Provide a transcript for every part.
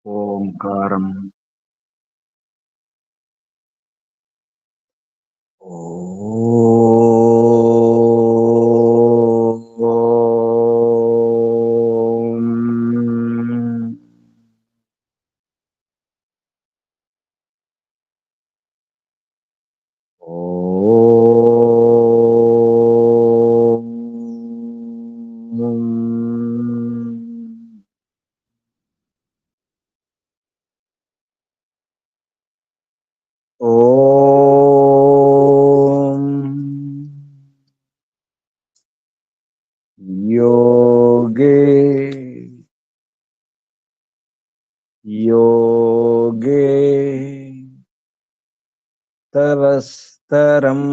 ఓంకారం ఓం. ఓం యోగే యోగే తవస్తరం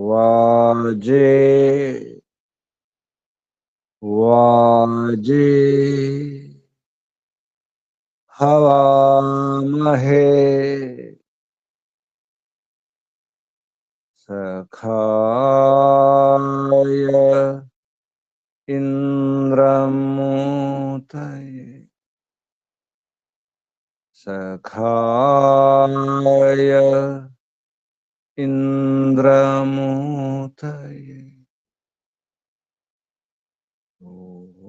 వాజే వాజే హవామహే సఖాయ ఇంద్రమూతయే సఖాయ ఇంద్రమూతయే. ఓం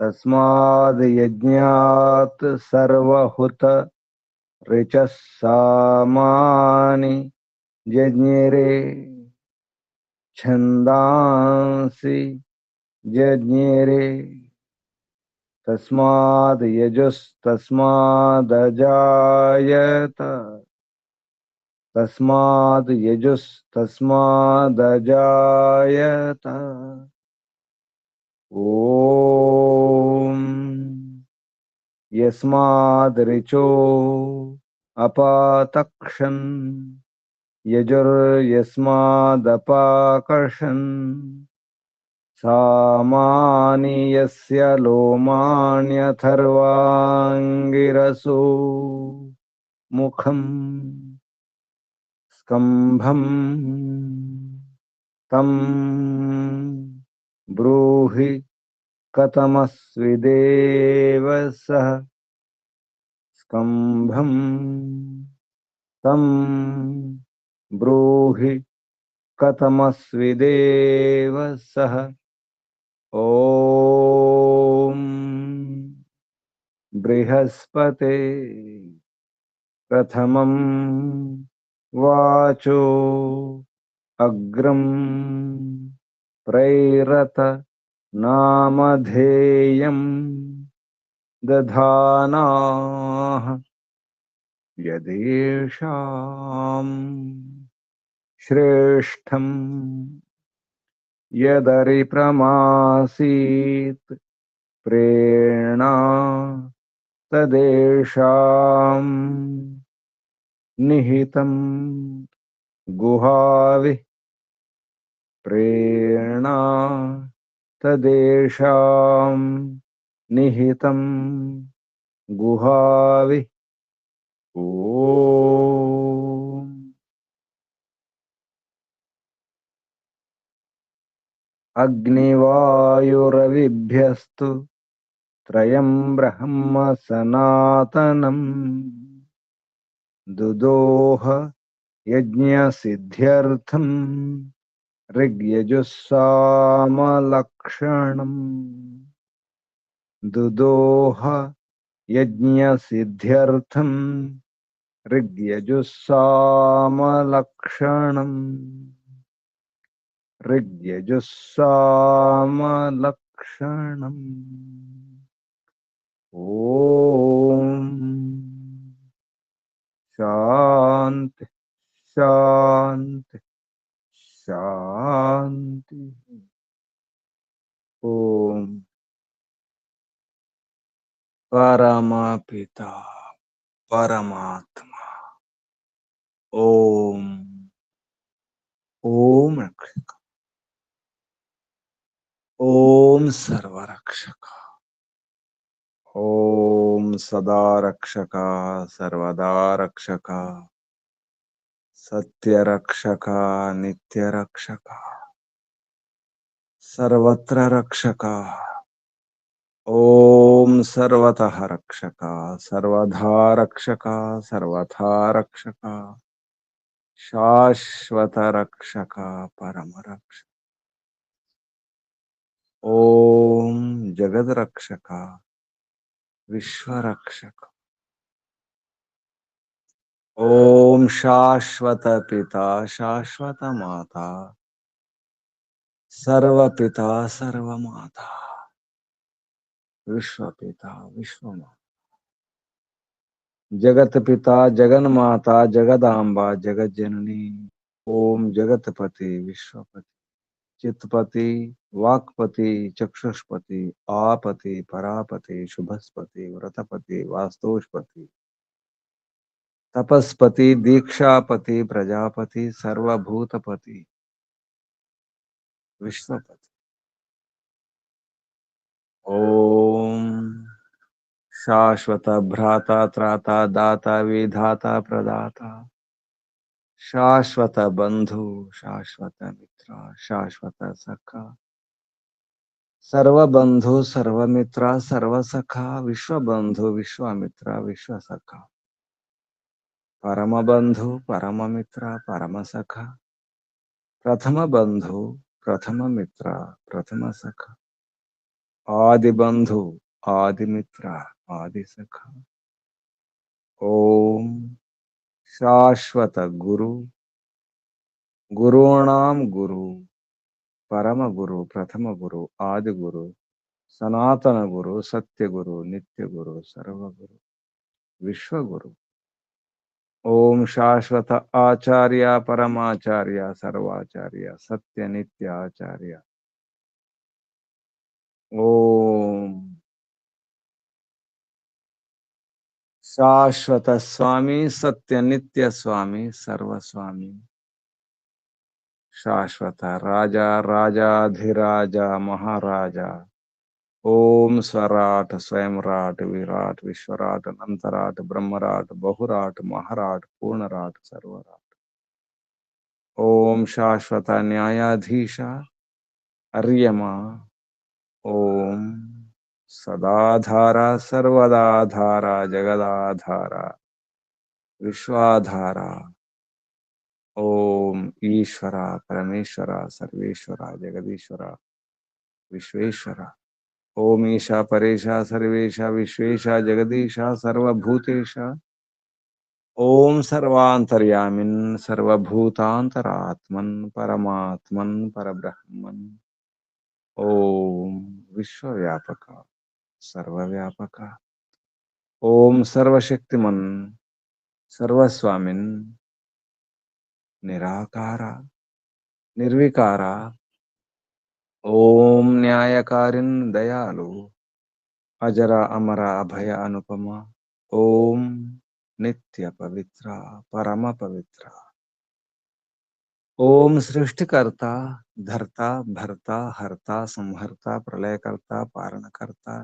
తస్మాద్ యజ్ఞాత్ సర్వహుత రిచః సామాని జజ్ఞిరే ఛందాంసి జజ్ఞిరే తస్మాద్ యజుస్తస్మాదజాయత తస్మాద్ యజుస్తస్మాదజాయత. ఓం యస్మాద్ రిచో అపాతక్షన్ యజుర్యస్మాదపాకర్షన్ సామాని యస్య లోమాన్యథర్వాంగిరసో ముఖం స్కంభం తం బ్రూహి కథమస్విదేవ సః. స్కంభం తం బ్రూహి కథమస్విదేవ సః. ఓం బృహస్పతే ప్రథమం వాచో అగ్రం ప్రైరత నామధేయం దధానాః యదేషాం శ్రేష్టం యదరిప్రమాసీత్ ప్రేణా తదేషాం నిహితం గుహావిః ప్రేణా తదేషాం నిహితం గుహావిః. ఓం అగ్నివాయురవిభ్యస్తు త్రయం బ్రహ్మ సనాతనం దుదోహ యజ్ఞసిద్ధ్యర్థం ఋగ్యజుస్సామలక్షణం దుదోహ యజ్ఞసిద్ధ్యర్థం ఋగ్యజుస్సామలక్షణం ఋగ్యజుస్సామలక్షణం. ఓం శాంతి శాంతి శాంతి. ఓం పరమపిత పరమాత్మ. ఓం ఓం రక్షక ఓం సర్వరక్షక ఓం సదా రక్షక సర్వదా రక్షక సత్యరక్షక నిత్యరక్షక सर्वत्र रक्षका ओम सर्वतः रक्षका सर्वधा रक्षका सर्वथा रक्षका शाश्वत रक्षका परम रक्षक ओम जगद रक्षका विश्व रक्षक ओम शाश्वत पिता शाश्वत माता सर्व पिता सर्व माता विश्व पिता विश्व माता जगत पिता जगन माता जगदाम्बा जगत जननी ओम जगतपति विश्वपति चित्तपति वाक्पति चक्षुष्पति आपति परापति शुभस्पति व्रतपति वास्तुष्पति तपस्पति दीक्षापति प्रजापति सर्वभूतपति विश्वपति ओम शाश्वत भ्राता त्राता दाता विधाता प्रदाता शाश्वत बंधु शाश्वत मित्र शाश्वत सखा सर्व बंधु सर्व मित्र सर्व सखा विश्व बंधु विश्वामित्र विश्व सखा परम बंधु परम मित्र परम सखा प्रथम बंधु प्रथम मित्र प्रथम सखा आदि बंधु आदि मित्र आदि सखा ओम शाश्वत गुरु गुरूणाम गुरु परम गुरु प्रथम गुरु आदि गुरु सनातन गुरु सत्य गुरु नित्य गुरु सर्व गुरु विश्व गुरु ओम शाश्वत आचार्य परमाचार्य सर्वाचार्य सत्य नित्य आचार्य ओम शाश्वत स्वामी सत्य नित्य स्वामी सर्व स्वामी शाश्वत राजा राजाधिराजा महाराजा ओम स्वराट स्वयंराट विराट विश्वराट अनंतराट ब्रह्मराट बहुराट महाराट पूर्णराट सर्वराट ओम शाश्वत न्यायाधीश अर्यमा ओम सदाधारा सर्वदाधारा जगदाधारा विश्वाधारा ओम ईश्वरा परमेश्वरा सर्वेश्वरा जगदीश्वरा विश्वेश्वरा ओम ईशा परेशा सर्वेशा विश्वेशा जगदीशा सर्वभूतेशा ओम सर्वांतर्यामिन सर्वभूतांतरात्मन परमात्मन परब्रह्मन ओम विश्वव्यापक सर्वव्यापक ओम सर्वशक्तिमन सर्वस्वामिन निराकारा निर्विकारा ओम न्यायकारिन दयालु अजरा अमरा अभय अनुपमा ओम नित्य पवित्र परम पवित्र ओम सृष्टिकर्ता धर्ता भरता हरता संहर्ता प्रलयकर्ता पारणकर्ता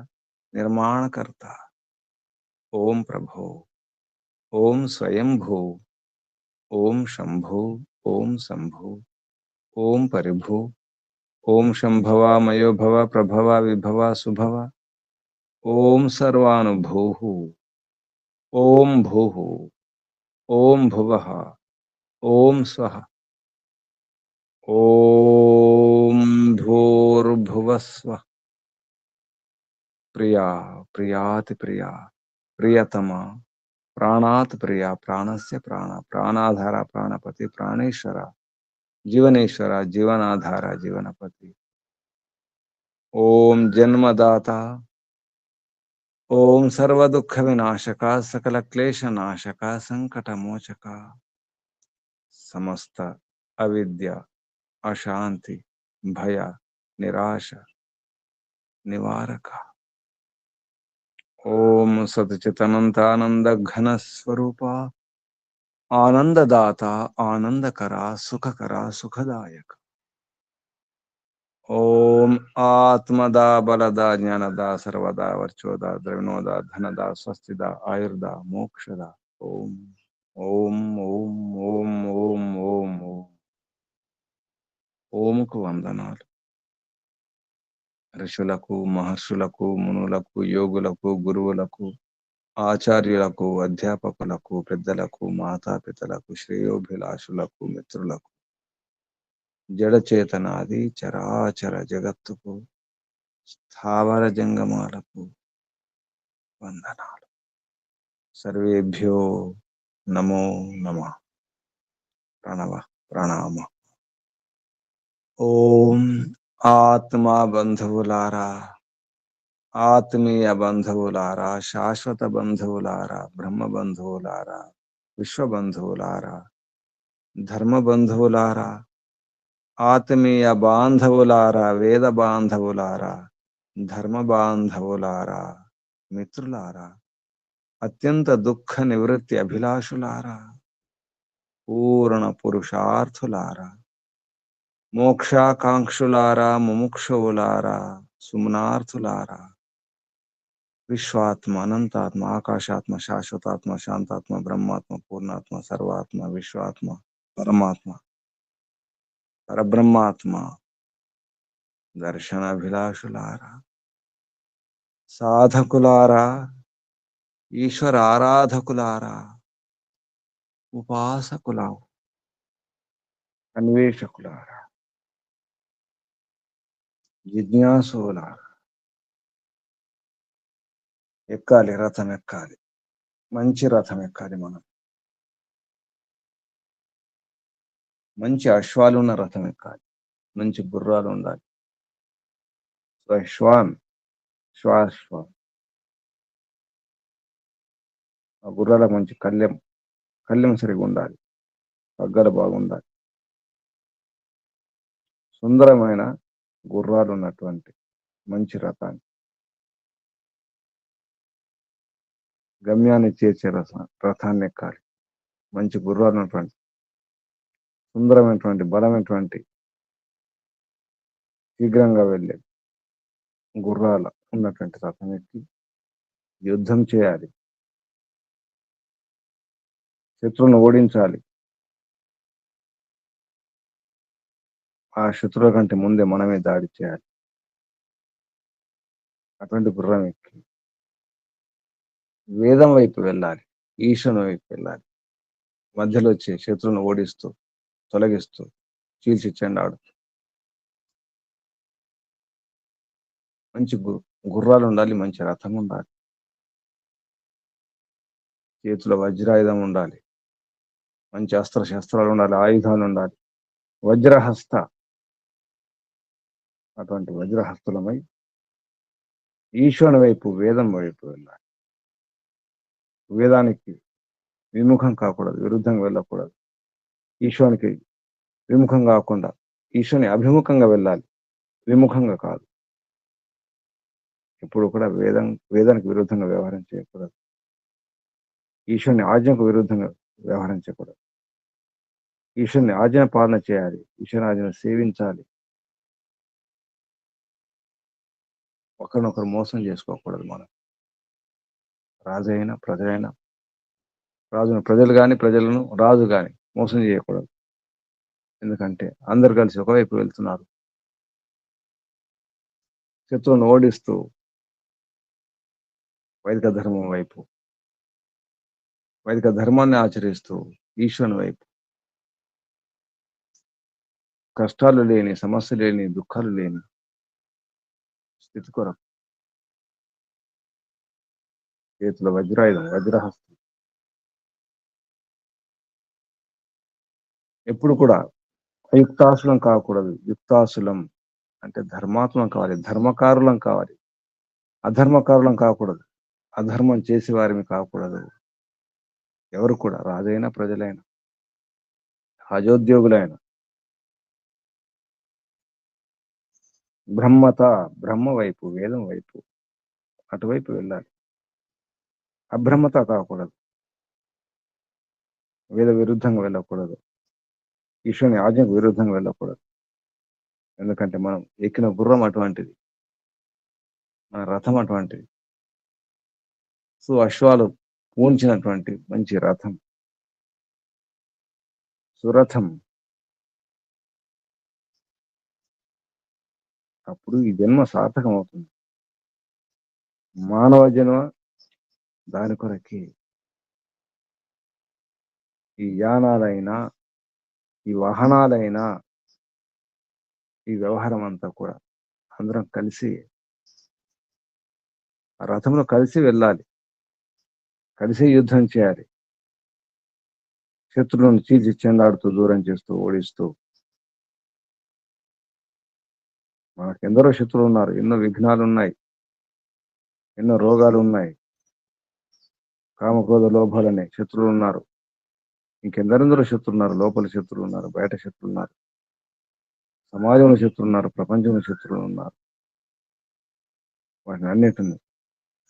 निर्माणकर्ता ओम प्रभो ओम स्वयंभू ओम शंभु ओम शंभु ओम परिभु ओम शंभवा मयो भव प्रभवा विभवा सुभवा ओम सर्वानुभूः ओम भूः ओम भुवः ओम स्वः ओम भूर्भुवस्वः प्रिया प्रियाति प्रिया प्रियतमा प्राणात् प्रिया प्राणस्य प्राण प्राणाधारा प्राणपति प्राणेश्वरा जीवनेश्वरा जीवनाधारा जीवनपति ओम जन्मदाता ओम सर्व दुख विनाशका सकल क्लेश नाशका संकट मोचका समस्त अविद्या अशांति भय निराशा निवारका ओम सच्चिदानंद घन स्वरूपा आनंददाता आनंदकरा सुखकरा सुखदायक ओम आत्मदा बलदा ज्ञानदा सर्वदा वर्चोदा द्रविणोदा धनदा स्वस्तिदा आयुर्दा मोक्षदा ओम ओम ओम ओम ओम ओम ओम ओम को వందనాలు ఋషులకు, మహర్షులకు, మునులకు, యోగులకు, గురువులకు, ఆచార్యులకు, అధ్యాపకులకు, పెద్దలకు, మాతాపితలకు, శ్రేయోభిలాషులకు, మిత్రులకు, జడచేతనాది చరాచర జగత్తుకు, స్థావర జంగమాలకు వందనాలు. సర్వేభ్యో నమో నమః. ప్రణవ ప్రణామ. ఓం ఆత్మా బంధువులారా, ఆత్మీయ బంధువులారా, శాశ్వత బంధువులారా, బ్రహ్మ బంధువులారా, విశ్వ బంధువులారా, ధర్మ బంధువులారా, ఆత్మీయ బాంధవులారా, వేద బాంధవులారా, ధర్మ బాంధవులారా, మిత్రులారా, అత్యంత దుఃఖ నివృత్తి అభిలాషులారా, పూర్ణ పురుషార్థులారా, మోక్షాకాంక్షులారా, ముముక్షువులారా, సుమనార్థులారా, విశ్వాత్మ, అనంతాత్మ, ఆకాశాత్మ, శాశ్వతాత్మ, శాంతాత్మ, బ్రహ్మాత్మ, పూర్ణాత్మ, సర్వాత్మ, విశ్వాత్మ, పరమాత్మ, పరబ్రహ్మాత్మ, దర్శనాభిలాషులారా, సాధకులారా, ఈశ్వర ఆరాధకులారా, ఉపాసకులా, అన్వేషకులారా, జిజ్ఞాసులారా, ఎక్కాలి, రథం ఎక్కాలి, మంచి రథం ఎక్కాలి. మనం మంచి అశ్వాలు ఉన్న రథం ఎక్కాలి, మంచి గుర్రాలు ఉండాలి. శ్వాన్ శ్వాశ్వం, ఆ గుర్రాలకు మంచి కళ్ళెం సరిగా ఉండాలి, పగ్గలు బాగుండాలి. సుందరమైన గుర్రాలు ఉన్నటువంటి మంచి రథాన్ని, గమ్యాన్ని చేర్చే రథాన్ని ఎక్కాలి. మంచి గుర్రాలు ఉన్నటువంటి, సుందరమైనటువంటి, బలమైనటువంటి, శీఘ్రంగా వెళ్ళే గుర్రాల ఉన్నటువంటి రథం ఎక్కి యుద్ధం చేయాలి, శత్రువును ఓడించాలి. ఆ శత్రువుల కంటే ముందే మనమే దాడి చేయాలి. అటువంటి గుర్రం ఎక్కి వేదం వైపు వెళ్ళాలి, ఈశ్వరుని వైపు వెళ్ళాలి. మధ్యలో వచ్చే శత్రువును ఓడిస్తూ, తొలగిస్తూ, చీల్చి చెండాడుతూ మంచి గుర్రాలు ఉండాలి, మంచి రథం ఉండాలి, చేతిలో వజ్రాయుధం ఉండాలి, మంచి అస్త్ర శస్త్రాలు ఉండాలి, ఆయుధాలు ఉండాలి, వజ్రహస్త. అటువంటి వజ్రహస్తులమై ఈశ్వరుని వైపు, వేదం వైపు వెళ్ళాలి. వేదానికి విముఖం కాకూడదు, విరుద్ధంగా వెళ్ళకూడదు. ఈశ్వరునికి విముఖం కాకుండా ఈశ్వరుని అభిముఖంగా వెళ్ళాలి, విముఖంగా కాదు. ఇప్పుడు కూడా వేదానికి విరుద్ధంగా వ్యవహారం చేయకూడదు, ఈశ్వరుని ఆజ్ఞకు విరుద్ధంగా వ్యవహరించకూడదు. ఈశ్వరుని ఆజ్ఞ పాలన చేయాలి, ఈశ్వరుని ఆజ్ఞను సేవించాలి. ఒకరినొకరు మోసం చేసుకోకూడదు. మనం రాజైనా ప్రజలైనా, రాజును ప్రజలు కానీ, ప్రజలను రాజు కానీ మోసం చేయకూడదు. ఎందుకంటే అందరు కలిసి ఒకవైపు వెళ్తున్నారు. శత్రువును ఓడిస్తూ వైదిక ధర్మం వైపు, వైదిక ధర్మాన్ని ఆచరిస్తూ ఈశ్వరుని వైపు, కష్టాలు లేని, సమస్యలు లేని, దుఃఖాలు లేని స్థితి కొరకు చేతిలో వజ్రాయుధం, వజ్రహస్తం. ఎప్పుడు కూడా అయుక్తాసులం కాకూడదు, యుక్తాసులం అంటే ధర్మాత్మం కావాలి, ధర్మకారులం కావాలి, అధర్మకారులం కాకూడదు, అధర్మం చేసేవారిని కాకూడదు. ఎవరు కూడా, రాజైనా ప్రజలైనా, రాజోద్యోగులైన, బ్రహ్మ వైపు, వేదం వైపు, అటువైపు వెళ్ళాలి. అబ్రహ్మత కాకూడదు, వేద విరుద్ధంగా వెళ్ళకూడదు, ఈశ్వరుని ఆజ్ఞకు విరుద్ధంగా వెళ్ళకూడదు. ఎందుకంటే మనం ఎక్కిన గుర్రం అటువంటిది, మన రథం అటువంటిది. సో అశ్వాలు పూంచినటువంటి మంచి రథం, సురథం. అప్పుడు ఈ జన్మ సార్థకం అవుతుంది. మానవ జన్మ దాని కొరకే. ఈ యానాలైనా, ఈ వాహనాలైనా, ఈ వ్యవహారం అంతా కూడా అందరం కలిసి ఆ రథంలో కలిసి వెళ్ళాలి, కలిసి యుద్ధం చేయాలి. శత్రువులను చీల్చి చెండాడుతూ, దూరం చేస్తూ, ఓడిస్తూ. మనకెందరో శత్రువులు ఉన్నారు, ఎన్నో విఘ్నాలు ఉన్నాయి, ఎన్నో రోగాలు ఉన్నాయి, కామక్రోధ లోభాలనే శత్రువులు ఉన్నారు. ఇంకెందరెందరో శత్రువులు ఉన్నారు, లోపల శత్రువులు ఉన్నారు, బయట శత్రువులు ఉన్నారు, సమాజంలో శత్రువులు ఉన్నారు, ప్రపంచంలో శత్రువులు ఉన్నారు. వాటిని అన్నిటిని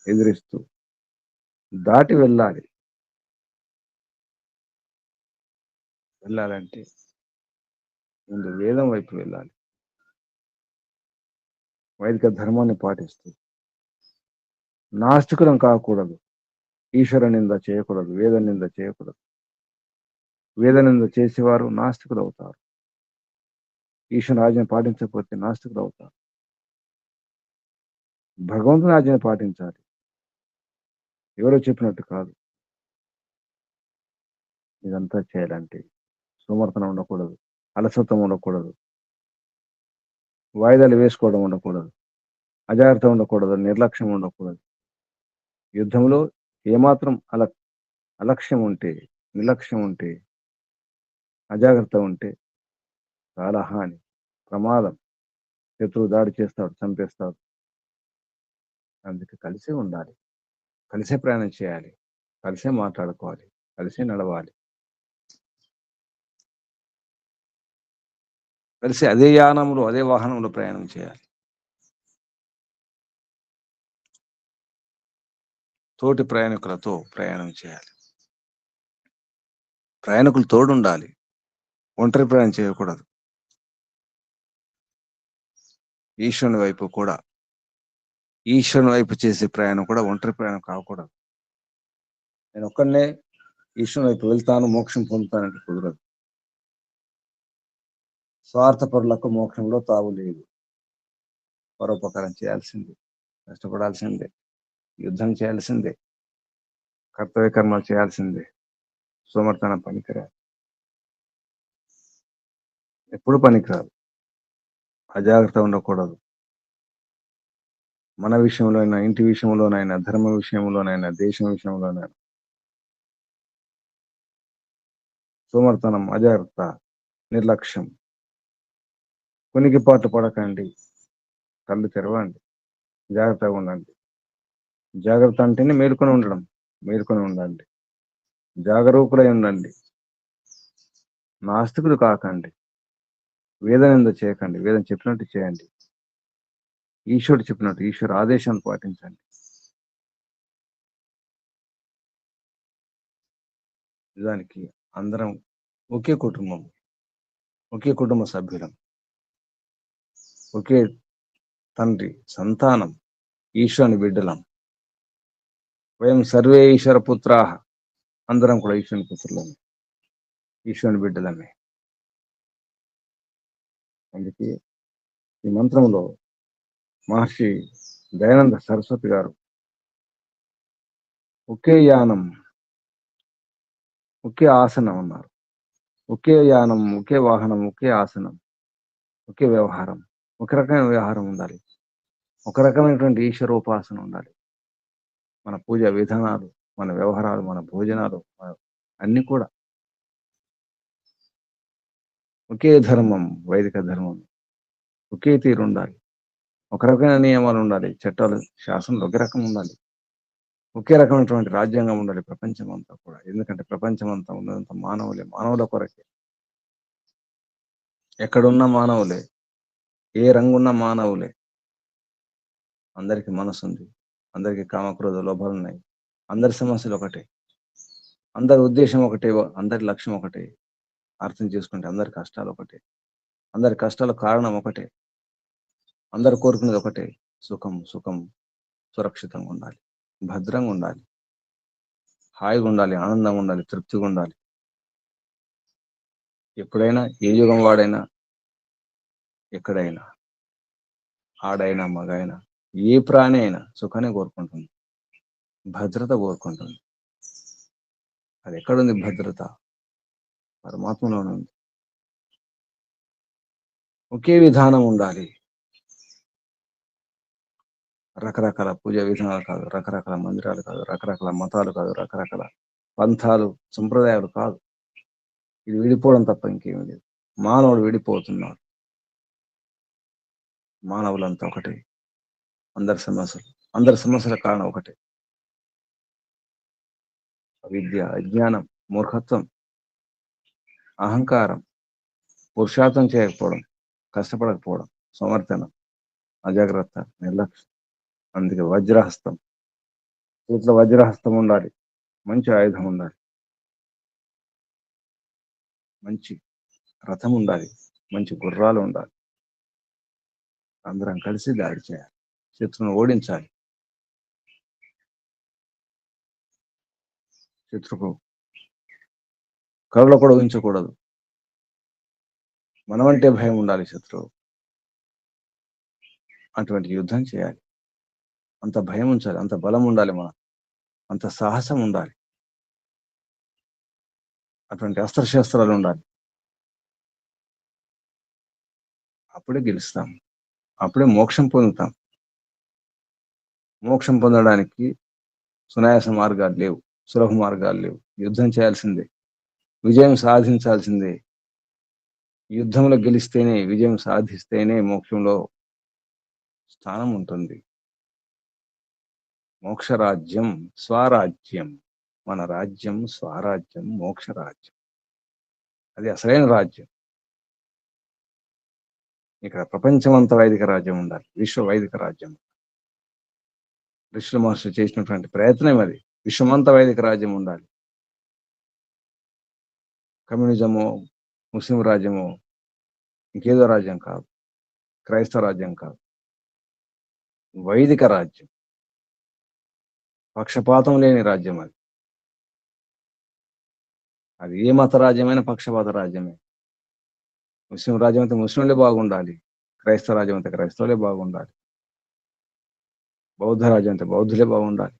ఎదిరిస్తూ దాటి వెళ్ళాలి. వెళ్ళాలంటే ముందు వేదం వైపు వెళ్ళాలి, వైదిక ధర్మాన్ని పాటిస్తూ. నాస్తికులం కాకూడదు, ఈశ్వర నింద చేయకూడదు, వేద నింద చేయకూడదు. వేద నింద చేసేవారు నాస్తికులు అవుతారు. ఈశ్వర ఆజ్ఞను పాటించకపోతే నాస్తికులు అవుతారు. భగవంతుని ఆజ్ఞను పాటించాలి, ఎవరో చెప్పినట్టు కాదు. ఇదంతా చేయాలంటే సోమర్తనం ఉండకూడదు, అలసత్వం ఉండకూడదు, వాయిదాలు వేసుకోవడం ఉండకూడదు, అజాగ్రత్త ఉండకూడదు, నిర్లక్ష్యం ఉండకూడదు. యుద్ధంలో ఏమాత్రం అలక్ష్యం ఉంటే, నిర్లక్ష్యం ఉంటే, అజాగ్రత్త ఉంటే చాలా హాని, ప్రమాదం. శత్రువు దాడి చేస్తాడు, చంపేస్తాడు. అందుకే కలిసే ఉండాలి, కలిసే ప్రయాణం చేయాలి, కలిసే మాట్లాడుకోవాలి, కలిసే నడవాలి, కలిసి అదే యానంలో, అదే వాహనంలో ప్రయాణం చేయాలి. తోటి ప్రయాణికులతో ప్రయాణం చేయాలి. ప్రయాణికులు తోడుండాలి, ఒంటరి ప్రయాణం చేయకూడదు. ఈశ్వరుని వైపు కూడా, ఈశ్వరుని వైపు చేసే ప్రయాణం కూడా ఒంటరి ప్రయాణం కాకూడదు. నేను ఒక్కడనే ఈశ్వరుని వైపు వెళ్తాను, మోక్షం పొందుతానంటే కుదరదు. స్వార్థపరులకు మోక్షంలో తావు లేదు. పరోపకారం చేయాల్సిందే, కష్టపడాల్సిందే, యుద్ధం చేయాల్సిందే, కర్తవ్య కర్మలు చేయాల్సిందే. సోమర్తనం పనికిరాదు, ఎప్పుడు పనికిరాదు. అజాగ్రత్త ఉండకూడదు. మన విషయంలోనైనా, ఇంటి విషయంలోనైనా, ధర్మ విషయంలోనైనా, దేశం విషయంలోనైనా సోమర్తనం, అజాగ్రత్త, నిర్లక్ష్యం, కొనికిపాటు పడకండి. కళ్ళు తెరవండి, జాగ్రత్తగా ఉండండి. జాగ్రత్త అంటేనే మేలుకొని ఉండడం, మేలుకొని ఉండండి, జాగరూకులై ఉండండి. నాస్తికులు కాకండి, వేదనింద చేయకండి, వేదం చెప్పినట్టు చేయండి, ఈశ్వరుడు చెప్పినట్టు, ఈశ్వరు ఆదేశాన్ని పాటించండి. నిజానికి అందరం ఒకే కుటుంబం, ఒకే కుటుంబ సభ్యులం, ఒకే తండ్రి సంతానం, ఈశ్వరుని బిడ్డలం. వయం సర్వే ఈశ్వర పుత్రాహ, అందరం కూడా ఈశ్వరుని పుత్రులమే, ఈశ్వరుని బిడ్డలమే. అందుకే ఈ మంత్రంలో మహర్షి దయానంద సరస్వతి గారు ఒకే యానం, ఒకే ఆసనం అన్నారు. ఒకే యానం, ఒకే వాహనం, ఒకే ఆసనం, ఒకే వ్యవహారం. ఒక రకమైన వ్యవహారం ఉండాలి, ఒక రకమైనటువంటి ఈశ్వరోపాసన ఉండాలి. మన పూజ విధానాలు, మన వ్యవహారాలు, మన భోజనాలు, అన్ని కూడా ఒకే ధర్మం, వైదిక ధర్మం. ఒకే తీరు ఉండాలి, ఒక రకమైన నియమాలు ఉండాలి, చట్టాలు, శాసనాలు ఒకే రకం ఉండాలి, ఒకే రకమైనటువంటి రాజ్యాంగం ఉండాలి ప్రపంచం అంతా కూడా. ఎందుకంటే ప్రపంచం అంతా ఉన్నదంతా మానవులే, మానవుల కొరకే. ఎక్కడున్న మానవులే, ఏ రంగున్న మానవులే. అందరికి మనసు ఉంది, అందరికి కామక్రోధ లోభాలు ఉన్నాయి, అందరి సమస్యలు ఒకటే, అందరి ఉద్దేశం ఒకటే, అందరి లక్ష్యం ఒకటే. అర్థం చేసుకుంటే అందరి కష్టాలు ఒకటే, అందరి కష్టాల కారణం ఒకటే, అందరు కోరుకునేది ఒకటే, సుఖం, సుఖం, సురక్షితంగా ఉండాలి, భద్రంగా ఉండాలి, హాయిగా ఉండాలి, ఆనందంగా ఉండాలి, తృప్తిగా ఉండాలి. ఎప్పుడైనా, ఏ యుగం వాడైనా, ఎక్కడైనా ఆడైనా మగైనా ఏ ప్రాణి అయినా సుఖాన్ని కోరుకుంటుంది, భద్రత కోరుకుంటుంది. అది ఎక్కడుంది భద్రత? పరమాత్మలోనే ఉంది. ఒకే విధానం ఉండాలి. రకరకాల పూజా విధానాలు కాదు, రకరకాల మందిరాలు కాదు, రకరకాల మతాలు కాదు, రకరకాల పంథాలు, సంప్రదాయాలు కాదు. ఇది విడిపోవడం తప్ప ఇంకేమీ లేదు. మానవుడు విడిపోతున్నాడు. మానవులంతా ఒకటే. అందరి సమస్యల కారణం ఒకటే. విద్య, అజ్ఞానం, మూర్ఖత్వం, అహంకారం, పురుషార్థం చేయకపోవడం, కష్టపడకపోవడం, సమర్థనం, అజాగ్రత్త, నిర్లక్ష్యం. అందుకే వజ్రహస్తం, చేతిలో వజ్రహస్తం ఉండాలి, మంచి ఆయుధం ఉండాలి, మంచి రథం ఉండాలి, మంచి గుర్రాలు ఉండాలి. అందరం కలిసి దాడి చేయాలి, శత్రువును ఓడించాలి. శత్రుకు కరులో కూడా ఊహించకూడదు. మనమంటే భయం ఉండాలి శత్రువు. అటువంటి యుద్ధం చేయాలి. అంత భయం ఉంచాలి, అంత బలం ఉండాలి, అంత సాహసం ఉండాలి, అటువంటి అస్త్రశస్త్రాలు ఉండాలి. అప్పుడే గెలుస్తాం, అప్పుడే మోక్షం పొందుతాం. మోక్షం పొందడానికి సునాయాస మార్గాలు లేవు, సులభ మార్గాలు లేవు. యుద్ధం చేయాల్సిందే, విజయం సాధించాల్సిందే. యుద్ధంలో గెలిస్తేనే, విజయం సాధిస్తేనే మోక్షంలో స్థానం ఉంటుంది. మోక్షరాజ్యం, స్వరాజ్యం. మన రాజ్యం స్వరాజ్యం, మోక్షరాజ్యం. అది అసలైన రాజ్యం. ఇక్కడ ప్రపంచమంతా వైదిక రాజ్యం ఉండాలి, విశ్వ వైదిక రాజ్యం. ఋషుల మహర్షులు చేసినటువంటి ప్రయత్నం అది. విశ్వమంతా వైదిక రాజ్యం ఉండాలి. కమ్యూనిజము, ముస్లిం రాజ్యము, ఇంకేదో రాజ్యం కాదు, క్రైస్తవ రాజ్యం కాదు, వైదిక రాజ్యం. పక్షపాతం లేని రాజ్యం అది. అది ఏ మత రాజ్యమైనా పక్షపాత రాజ్యమే. ముస్లిం రాజ్యం అయితే ముస్లింలే బాగుండాలి, క్రైస్తవ రాజ్యం అయితే క్రైస్తవులే బాగుండాలి, బౌద్ధ రాజ్యం అయితే బౌద్ధులే బాగుండాలి,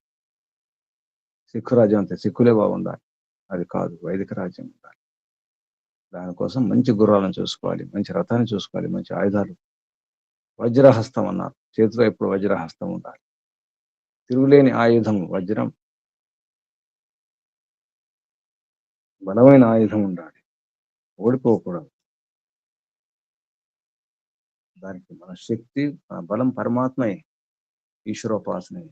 సిక్కు రాజ్యం అయితే సిక్కులే బాగుండాలి. అది కాదు, వైదిక రాజ్యం ఉండాలి. దానికోసం మంచి గుర్రాలను చూసుకోవాలి, మంచి రథాన్ని చూసుకోవాలి, మంచి ఆయుధాలు. వజ్రహస్తం అన్నారు, చేతిలో ఎప్పుడు వజ్రహస్తం ఉండాలి. తిరుగులేని ఆయుధం వజ్రం, బలమైన ఆయుధం ఉండాలి, ఓడిపోకూడదు. దానికి మన శక్తి, మన బలం పరమాత్మయే, ఈశ్వరోపాసనే.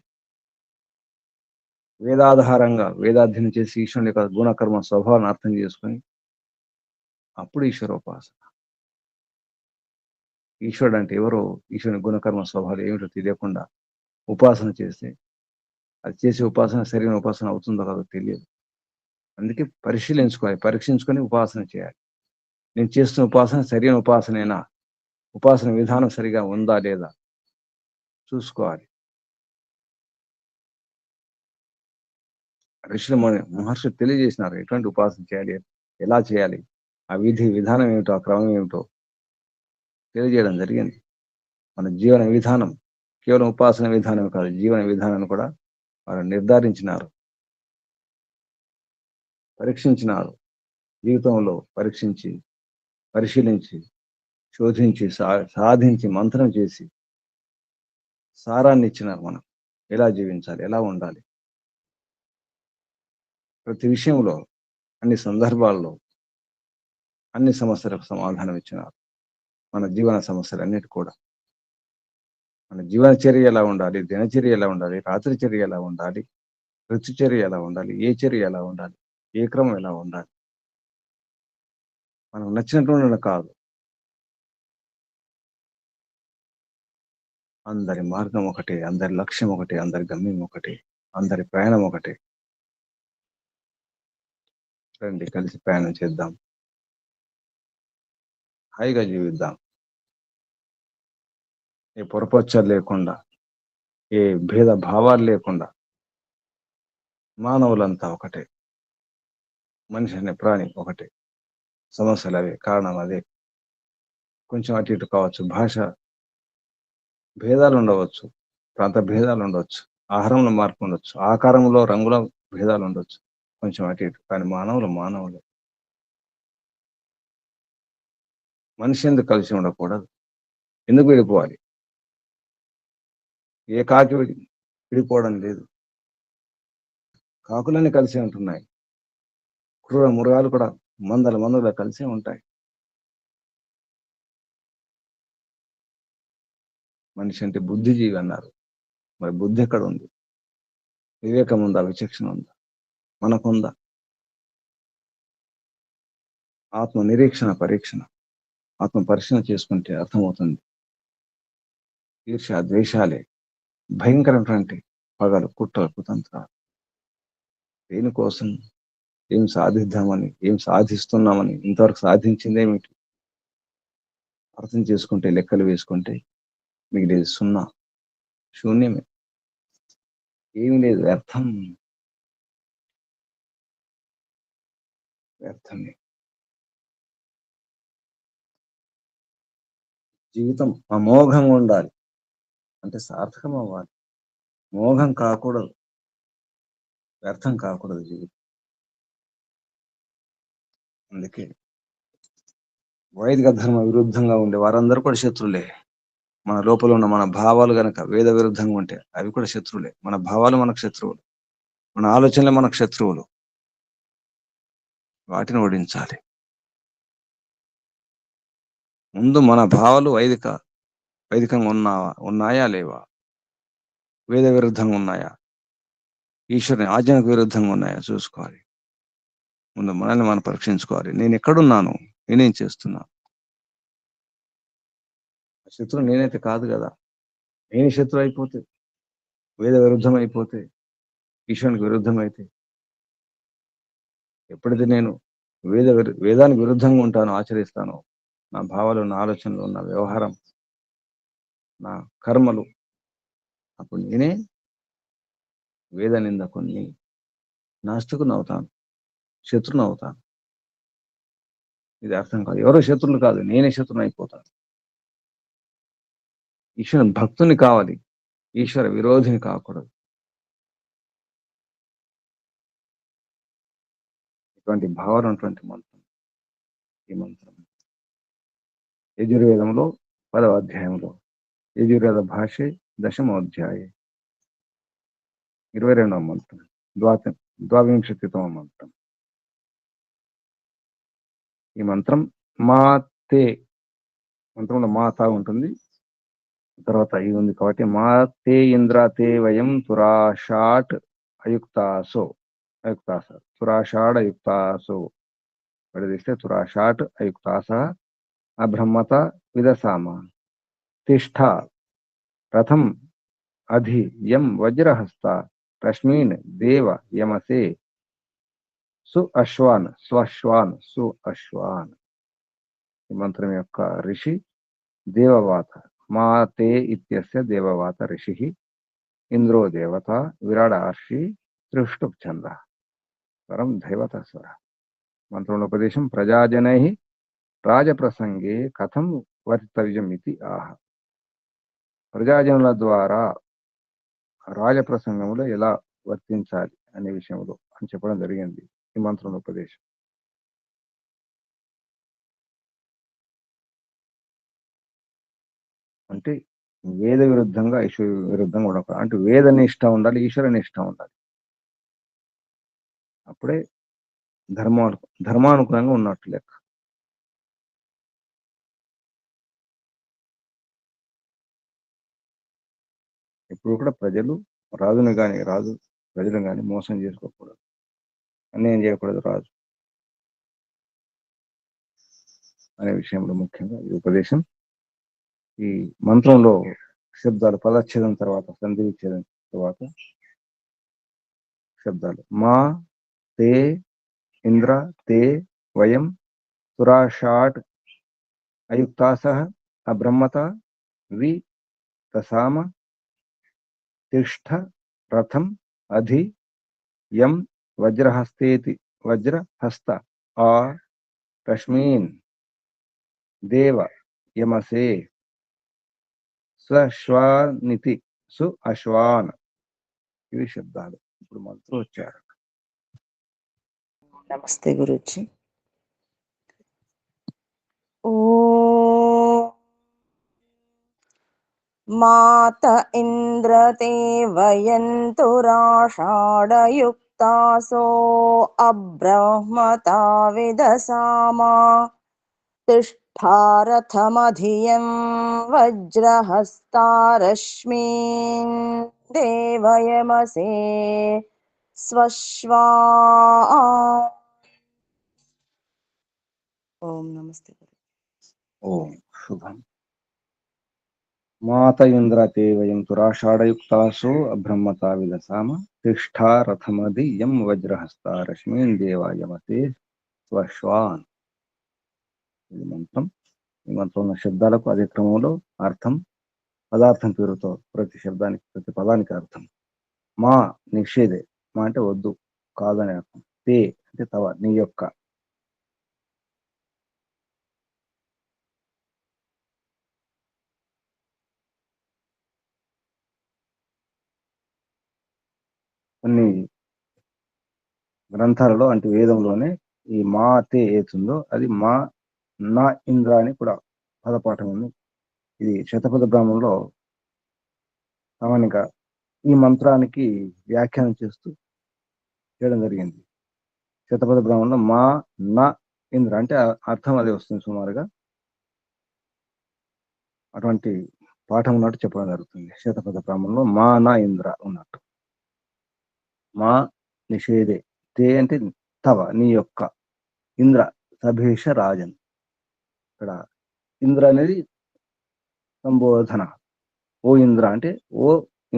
వేదాధారంగా వేదాధ్యయనం చేసి ఈశ్వరుని యొక్క గుణకర్మ స్వభావాన్ని అర్థం చేసుకొని అప్పుడు ఈశ్వరోపాసన. ఈశ్వరుడు అంటే ఎవరో, ఈశ్వరుని గుణకర్మ స్వభావాలు ఏమిటో తెలియకుండా ఉపాసన చేస్తే, అది చేసే ఉపాసన సరైన ఉపాసన అవుతుందో కాదో తెలియదు. అందుకే పరిశీలించుకోవాలి, పరీక్షించుకొని ఉపాసన చేయాలి. నేను చేస్తున్న ఉపాసన సరైన ఉపాసనేనా, ఉపాసన విధానం సరిగా ఉందా లేదా చూసుకోవాలి. ఋషులు మహర్షులు తెలియజేసినారు ఎటువంటి ఉపాసన చేయాలి, ఎలా చేయాలి, ఆ విధి విధానం ఏమిటో, ఆ క్రమం ఏమిటో తెలియజేయడం జరిగింది. మన జీవన విధానం కేవలం ఉపాసన విధానం కాదు, జీవన విధానాన్ని కూడా వారు నిర్ధారించినారు, పరీక్షించినారు. జీవితంలో పరీక్షించి, పరిశీలించి, శోధించి, సాధించి, మంత్రం చేసి సారాన్ని ఇచ్చినారు. మనం ఎలా జీవించాలి, ఎలా ఉండాలి, ప్రతి విషయంలో, అన్ని సందర్భాల్లో, అన్ని సమస్యలకు సమాధానం ఇచ్చినారు. మన జీవన సమస్యలన్నిటి కూడా, మన జీవనచర్య ఎలా ఉండాలి, దినచర్య ఎలా ఉండాలి, రాత్రి చర్య ఎలా ఉండాలి, ఋతుచర్య ఎలా ఉండాలి, ఏ చర్య ఎలా ఉండాలి, ఏ క్రమం ఎలా ఉండాలి, మనకు నచ్చినటువంటి కాదు. అందరి మార్గం ఒకటే, అందరి లక్ష్యం ఒకటే, అందరి గమ్యం ఒకటే, అందరి ప్రయాణం ఒకటే. రండి కలిసి ప్రయాణం చేద్దాం, హాయిగా జీవిద్దాం. ఏ పొరపచ్చాలు లేకుండా, ఏ భేద భావాలు లేకుండా మానవులంతా ఒకటే. మనిషి అనే ప్రాణి ఒకటే. సమస్యలు అవే, కారణం అదే. కొంచెం అటు ఇటు కావచ్చు, భాష భేదాలు ఉండవచ్చు, ప్రాంత భేదాలు ఉండవచ్చు, ఆహారంలో మార్పు ఉండొచ్చు, ఆకారంలో రంగుల భేదాలు ఉండొచ్చు, కొంచెం అటు ఇటు. కానీ మానవులు మానవులు. మనిషి ఎందుకు కలిసి ఉండకూడదు? ఎందుకు విడిపోవాలి? ఏ కాకి విడిపోవడం లేదు. కాకులన్నీ కలిసే ఉంటున్నాయి. క్రూర మృగాలు కూడా మందల మందుల కలిసే ఉంటాయి. మనిషి అంటే బుద్ధిజీవి అన్నారు. మరి బుద్ధి ఎక్కడ ఉంది? వివేకం ఉందా? విచక్షణ ఉందా? మనకుందా? ఆత్మ నిరీక్షణ పరీక్షణ, ఆత్మ పరిశీలన చేసుకుంటే అర్థమవుతుంది. ఈర్ష్య ద్వేషాలే భయంకరమైనటువంటి పగలు, కుట్రలు, కుతంత్రాలు. దేనికోసం? ఏం సాధిద్దామని, ఏం సాధిస్తున్నామని, ఇంతవరకు సాధించిందేమిటి? అర్థం చేసుకుంటే, లెక్కలు వేసుకుంటే మిగిలేదు సున్నా, శూన్యమే. ఏమి లేదు, వ్యర్థం, వ్యర్థమే. జీవితం అమోఘంగా ఉండాలి అంటే సార్థకం అవ్వాలి. మోఘం కాకూడదు, వ్యర్థం కాకూడదు జీవితం. అందుకే వైదిక ధర్మ విరుద్ధంగా ఉండే వారందరూ కూడా శత్రులే. మన లోపల ఉన్న మన భావాలు గనక వేద విరుద్ధంగా ఉంటే అవి కూడా శత్రువులే. మన భావాలు మనకు శత్రువులు, మన ఆలోచనలు మనకు శత్రువులు. వాటిని ఓడించాలి. ముందు మన భావాలు వైదికంగా ఉన్నాయా లేవా? వేద విరుద్ధంగా ఉన్నాయా? ఈశ్వరుని ఆజ్ఞకు విరుద్ధంగా ఉన్నాయా చూసుకోవాలి. ముందు మనల్ని మనం పరీక్షించుకోవాలి. నేను ఎక్కడున్నాను? నేనేం చేస్తున్నా? శత్రువు నేనైతే కాదు కదా. నేను శత్రువు అయిపోతే, వేద విరుద్ధం అయిపోతే, ఈశ్వరునికి విరుద్ధం అయితే, ఎప్పుడైతే నేను వేదానికి విరుద్ధంగా ఉంటాను, ఆచరిస్తాను, నా భావాలు, నా ఆలోచనలు, నా వ్యవహారం, నా కర్మలు, అప్పుడు నేనే వేద నిందకుని, నాస్తికుని అవుతాను, శత్రుని అవుతాను. ఇది అర్థం కాదు. ఎవరో శత్రులు కాదు, నేనే శత్రుని అయిపోతాను. ఈశ్వరుని భక్తుని కావాలి, ఈశ్వర విరోధిని కాకూడదు. ఇటువంటి భావన ఉన్నటువంటి మంత్రం ఈ మంత్రం యజుర్వేదంలో 10వ అధ్యాయంలో, యజుర్వేద భాషే 10వ అధ్యాయం 22వ మంత్రం, ద్వావింశతితమ మంత్రం. ఈ మంత్రం మాతే, మంత్రంలో మాత ఉంటుంది, తర్వాత ఇది ఉంది కాబట్టి మాతే ఇంద్ర తే వయం తురాషాట్ అయుక్తాసో, తురాషాడ్ అయుక్తాసో విడదీస్తే తురాషాట్ అయుక్తాస అబ్రహ్మత విదసామ తిష్ఠ రథం అధి యం వజ్రహస్త రశ్మీన్ దేవ యమసే సు అశ్వాన్ సు అశ్వాన్. ఈ మంత్రం యొక్క ఋషి దేవవాత. మాతే ఇత్యస్య దేవవాత ఋషి ఇంద్రో దేవత విరాడార్షి త్రిష్టుప్ ఛంద స్వరం దైవత స్వర. మంత్రంలో ఉపదేశం ప్రజాజనై రాజప్రసంగే కథం వర్తవ్యం ఇది ఆహ. ప్రజాజనుల ద్వారా రాజప్రసంగంలో ఎలా వర్తించాలి అనే విషయంలో అని చెప్పడం జరిగింది ఈ మంత్రంలో ఉపదేశం. అంటే వేద విరుద్ధంగా ఈశ్వర విరుద్ధంగా ఉండకూడదు. అంటే వేద నిష్ట ఉండాలి, ఈశ్వర నిష్ట ఉండాలి. అప్పుడే ధర్మానుకూలంగా ఉన్నట్టు లెక్క. ఇప్పుడు కూడా ప్రజలను కానీ మోసం చేసుకోకూడదు, అన్యాయం చేయకూడదు రాజు అనే విషయంలో ముఖ్యంగా ఈ ఉపదేశం. ఈ మంత్రంలో శబ్దాలు పదచ్ఛేదం తర్వాత, సంధి విచ్ఛేదం తర్వాత శబ్దాలు మా తే ఇంద్ర తే వయం సురాషాట్ అయుక్తాసః అబ్రహ్మత వి తసామ తిష్ఠ రథం అధి యం వజ్రహస్తేతి వజ్రహస్త ఆ రశ్మీన్ దేవ యమసే స్వశ్వానితి సు అశ్వాన్. ఇవి శబ్దాలు. ఇప్పుడు మంత్రులు వచ్చారు. నమస్తే గురుజీ. ఓ మాత ఇంద్రతే వయంతు రాషాఢయుక్తాసో అబ్రహ్మతా విదసామా తిష్ఠారథమధియం వజ్రహస్తారశ్మీన్ దేవయమసే స్వశ్వా. ఓం నమస్తే. ఓం శుభం. మాత ఇంద్రతే వయం తురాషాఢయుక్తాసు అబ్రహ్మతా విలసామ తిష్ఠా రథమది యం వజ్రహస్త రశ్మీన్ దేవాయమతే స్వశ్వాన్. ఇది మంత్రం. ఈ మంత్రం ఉన్న శబ్దాలకు అదే క్రమంలో అర్థం, పదార్థం పేరుతో ప్రతి శబ్దానికి, ప్రతి పదానికి అర్థం. మా నిషేధే, మా అంటే వద్దు, కాదని అర్థం. తే అంటే తవ, నీ యొక్క. కొన్ని గ్రంథాలలో అంటే వేదంలోనే ఈ మా తే ఏతుందో అది మా నా ఇంద్ర అని కూడా పదపాఠం ఉంది. ఇది శతపథ బ్రాహ్మణంలో సామాన్యంగా ఈ మంత్రానికి వ్యాఖ్యానం చేస్తూ చేయడం జరిగింది. శతపథ బ్రాహ్మణంలో మా నా ఇంద్ర అంటే అర్థం అదే వస్తుంది సుమారుగా. అటువంటి పాఠం ఉన్నట్టు చెప్పడం జరుగుతుంది. శతపథ బ్రాహ్మణంలో మా నా ఇంద్ర ఉన్నట్టు. మా నిషేధే, తే అంటే తవ, నీ యొక్క, ఇంద్ర సభేష రాజన్. ఇక్కడ ఇంద్ర అనేది సంబోధన. ఓ ఇంద్ర అంటే ఓ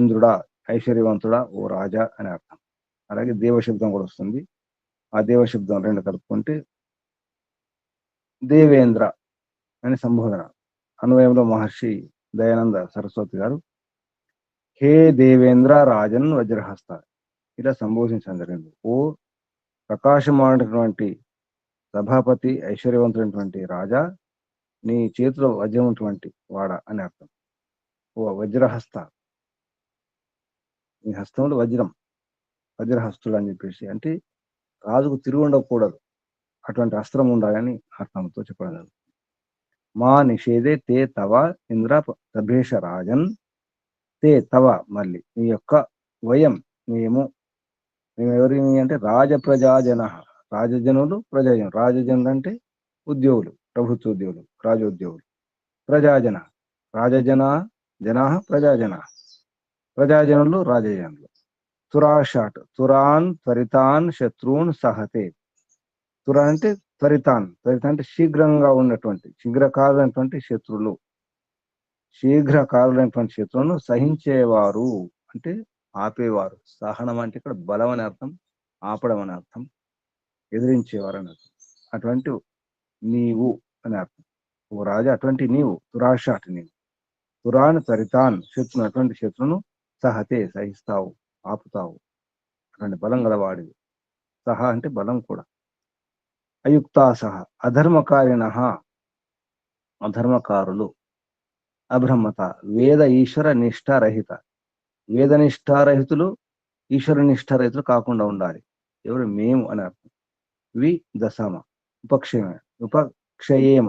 ఇంద్రుడా, ఐశ్వర్యవంతుడా, ఓ రాజా అని అర్థం. అలాగే దేవశబ్దం కూడా వస్తుంది. ఆ దేవశబ్దం రెండు కలుపుకుంటే దేవేంద్ర అని సంబోధన. అన్వయంలో మహర్షి దయానంద సరస్వతి గారు హే దేవేంద్ర రాజన్ వజ్రహస్త ఇలా సంబోధించడం జరిగింది. ఓ ప్రకాశమానటువంటి సభాపతి, ఐశ్వర్యవంతుడైనటువంటి రాజా, నీ చేతిలో వజ్రం ఉన్నటువంటి వాడ అని అర్థం. ఓ వజ్రహస్త, నీ హస్తంలో వజ్రం, వజ్రహస్తుడు అని చెప్పేసి. అంటే రాజుకు తిరుగు ఉండకూడదు, అటువంటి అస్త్రం ఉండాలని అర్థంతో చెప్పడం జరుగుతుంది. మా నిషేధే తే తవ ఇంద్ర సభేష రాజన్. తే తవ, మళ్ళీ నీ యొక్క, వయం మేము, మేము ఎవరి అంటే రాజప్రజాజన, రాజజనులు ప్రజాజనులు. రాజజనులు అంటే ఉద్యోగులు, ప్రభుత్వ ఉద్యోగులు, రాజోద్యోగులు. ప్రజాజన, రాజజన, జనా ప్రజాజన, ప్రజాజనులు రాజజనులు. తురాషాట్, తురాన్ త్వరితాన్ శత్రువున్ సహతే. తుర అంటే త్వరితాన్, త్వరితాన్ అంటే శీఘ్రంగా ఉన్నటువంటి, శీఘ్రకారులైనటువంటి శత్రువులు, శీఘ్రకారులైనటువంటి శత్రువులను సహించేవారు అంటే ఆపేవారు. సహనం అంటే ఇక్కడ బలం అని అర్థం, ఆపడం అని అర్థం, ఎదిరించేవారు అని అర్థం. అటువంటి నీవు అని అర్థం. ఓ రాజా అటువంటి నీవు, తురాషాట్ నీవు, తురాన్ త్వరితాన్ శత్రును, అటువంటి శత్రును సహతే సహిస్తావు, ఆపుతావు, అటువంటి బలం గలవాడివి. సహ అంటే బలం కూడా. అయుక్తా సహ అధర్మకారిణ, అధర్మకారులు. అబ్రహ్మత వేద ఈశ్వర నిష్ఠారహిత, వేద నిష్ఠారహితులు, ఈశ్వర నిష్ఠారహితులు కాకుండా ఉండాలి. ఎవరు? మేము అని అర్థం. వి దశమ, ఉపక్షేమ, ఉపక్షయేమ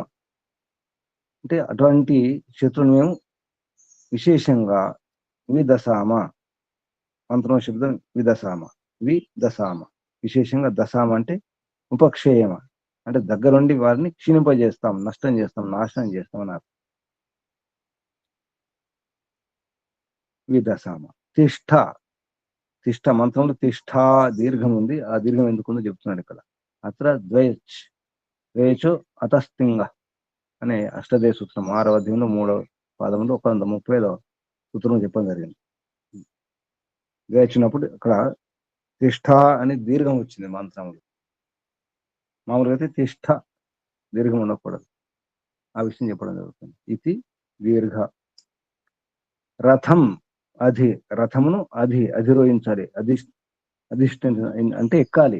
అంటే అటువంటి శత్రువుని మేము విశేషంగా విదశామ. మంత్రం శబ్దం విదశామ, విదశామ విశేషంగా. దశామ అంటే ఉపక్షేమ అంటే దగ్గరుండి వారిని క్షీణింపజేస్తాం, నష్టం చేస్తాం, నాశనం చేస్తాం అని అర్థం. విదశామ. తిష్ట, తిష్ట మంత్రంలో తిష్ఠా దీర్ఘం ఉంది. ఆ దీర్ఘం ఎందుకుందో చెప్తున్నాడు ఇక్కడ. అత్ర ద్వైచ్, ద్వైచు అతస్తింగ అనే అష్టదేశ సూత్రం 6వ అధ్యాయంలో 3వ పాదంలో 130వ సూత్రం చెప్పడం జరిగింది. వేచినప్పుడు ఇక్కడ తిష్ట అని దీర్ఘం వచ్చింది మంత్రంలో. మామూలుగా అయితే తిష్ట దీర్ఘం ఉండకూడదు. ఆ విషయం చెప్పడం జరుగుతుంది. ఇది దీర్ఘ. రథం అధి, రథమును అధి, అధిరోహించాలి, అధిష్ట అంటే ఎక్కాలి.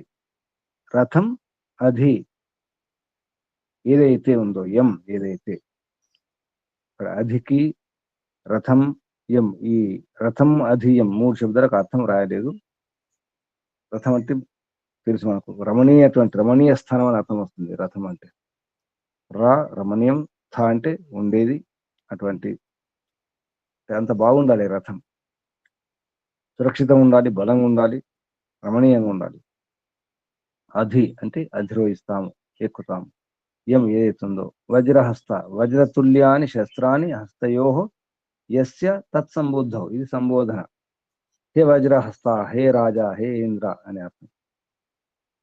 రథం అధి ఏదైతే ఉందో, యం ఏదైతే. ఇక్కడ అధికి రథం యం, ఈ రథం అధియం 3 శబ్దాలకు అర్థం రాయలేదు. రథం అంటే తెలుసు మనకు, రమణీయ స్థానం అని అర్థం వస్తుంది రథం అంటే. రమణీయం, థ అంటే ఉండేది, అటువంటి అంత బాగుండాలి రథం, సురక్షితంగా ఉండాలి, బలంగా ఉండాలి, రమణీయంగా ఉండాలి. అధి అంటే అధిరోహిస్తాము, ఎక్కుతాము. యం ఏదైతుందో, వజ్రహస్త వజ్రతుల్యాని శస్త్రాన్ని హస్తయోహో యస్య తత్సంబుద్ధౌ, ఇది సంబోధన. హే వజ్రహస్త, హే రాజా, హే ఇంద్ర అనే అర్థం.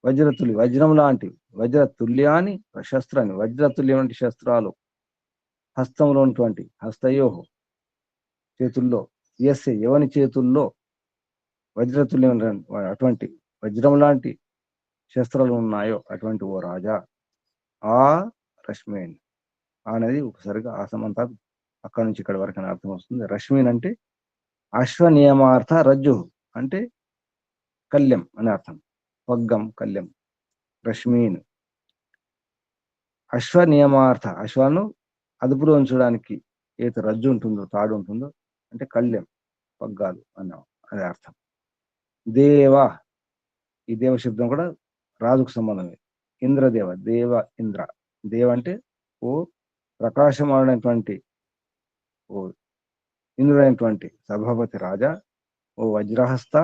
వజ్రతుల్య వజ్రం లాంటి, వజ్రతుల్యాని శస్త్రాన్ని, వజ్రతుల్యం వంటి శస్త్రాలు, హస్తంలో ఉన్నటువంటి, హస్తయోహో చేతుల్లో, యస్య ఎవని చేతుల్లో, వజ్రతుల్యం అటువంటి వజ్రం లాంటి శస్త్రాలు ఉన్నాయో అటువంటి ఓ రాజా. ఆ రశ్మేన్ అనేది ఒకసారిగా ఆ సమంతా అక్కడి నుంచి ఇక్కడ వరకు అని అర్థం వస్తుంది. రశ్మీన్ అంటే అశ్వనియమార్థ రజ్జు అంటే కళ్యం అని అర్థం, పగ్గం కళ్యం. రశ్మీన్ అశ్వనియమార్థ, అశ్వాను అదుపులో ఉంచడానికి ఏదైతే రజ్జు ఉంటుందో, తాడు ఉంటుందో అంటే కళ్యం, పగ్గాలు అన్న అదే అర్థం. దేవ, ఈ దేవ శబ్దం కూడా రాజుకు సంబంధమే. ఇంద్రదేవ, దేవ ఇంద్ర. దేవ అంటే ఓ ప్రకాశమానటువంటి, ఓ ఇంద్రుడైనటువంటి సభాపతి రాజా, ఓ వజ్రహస్త.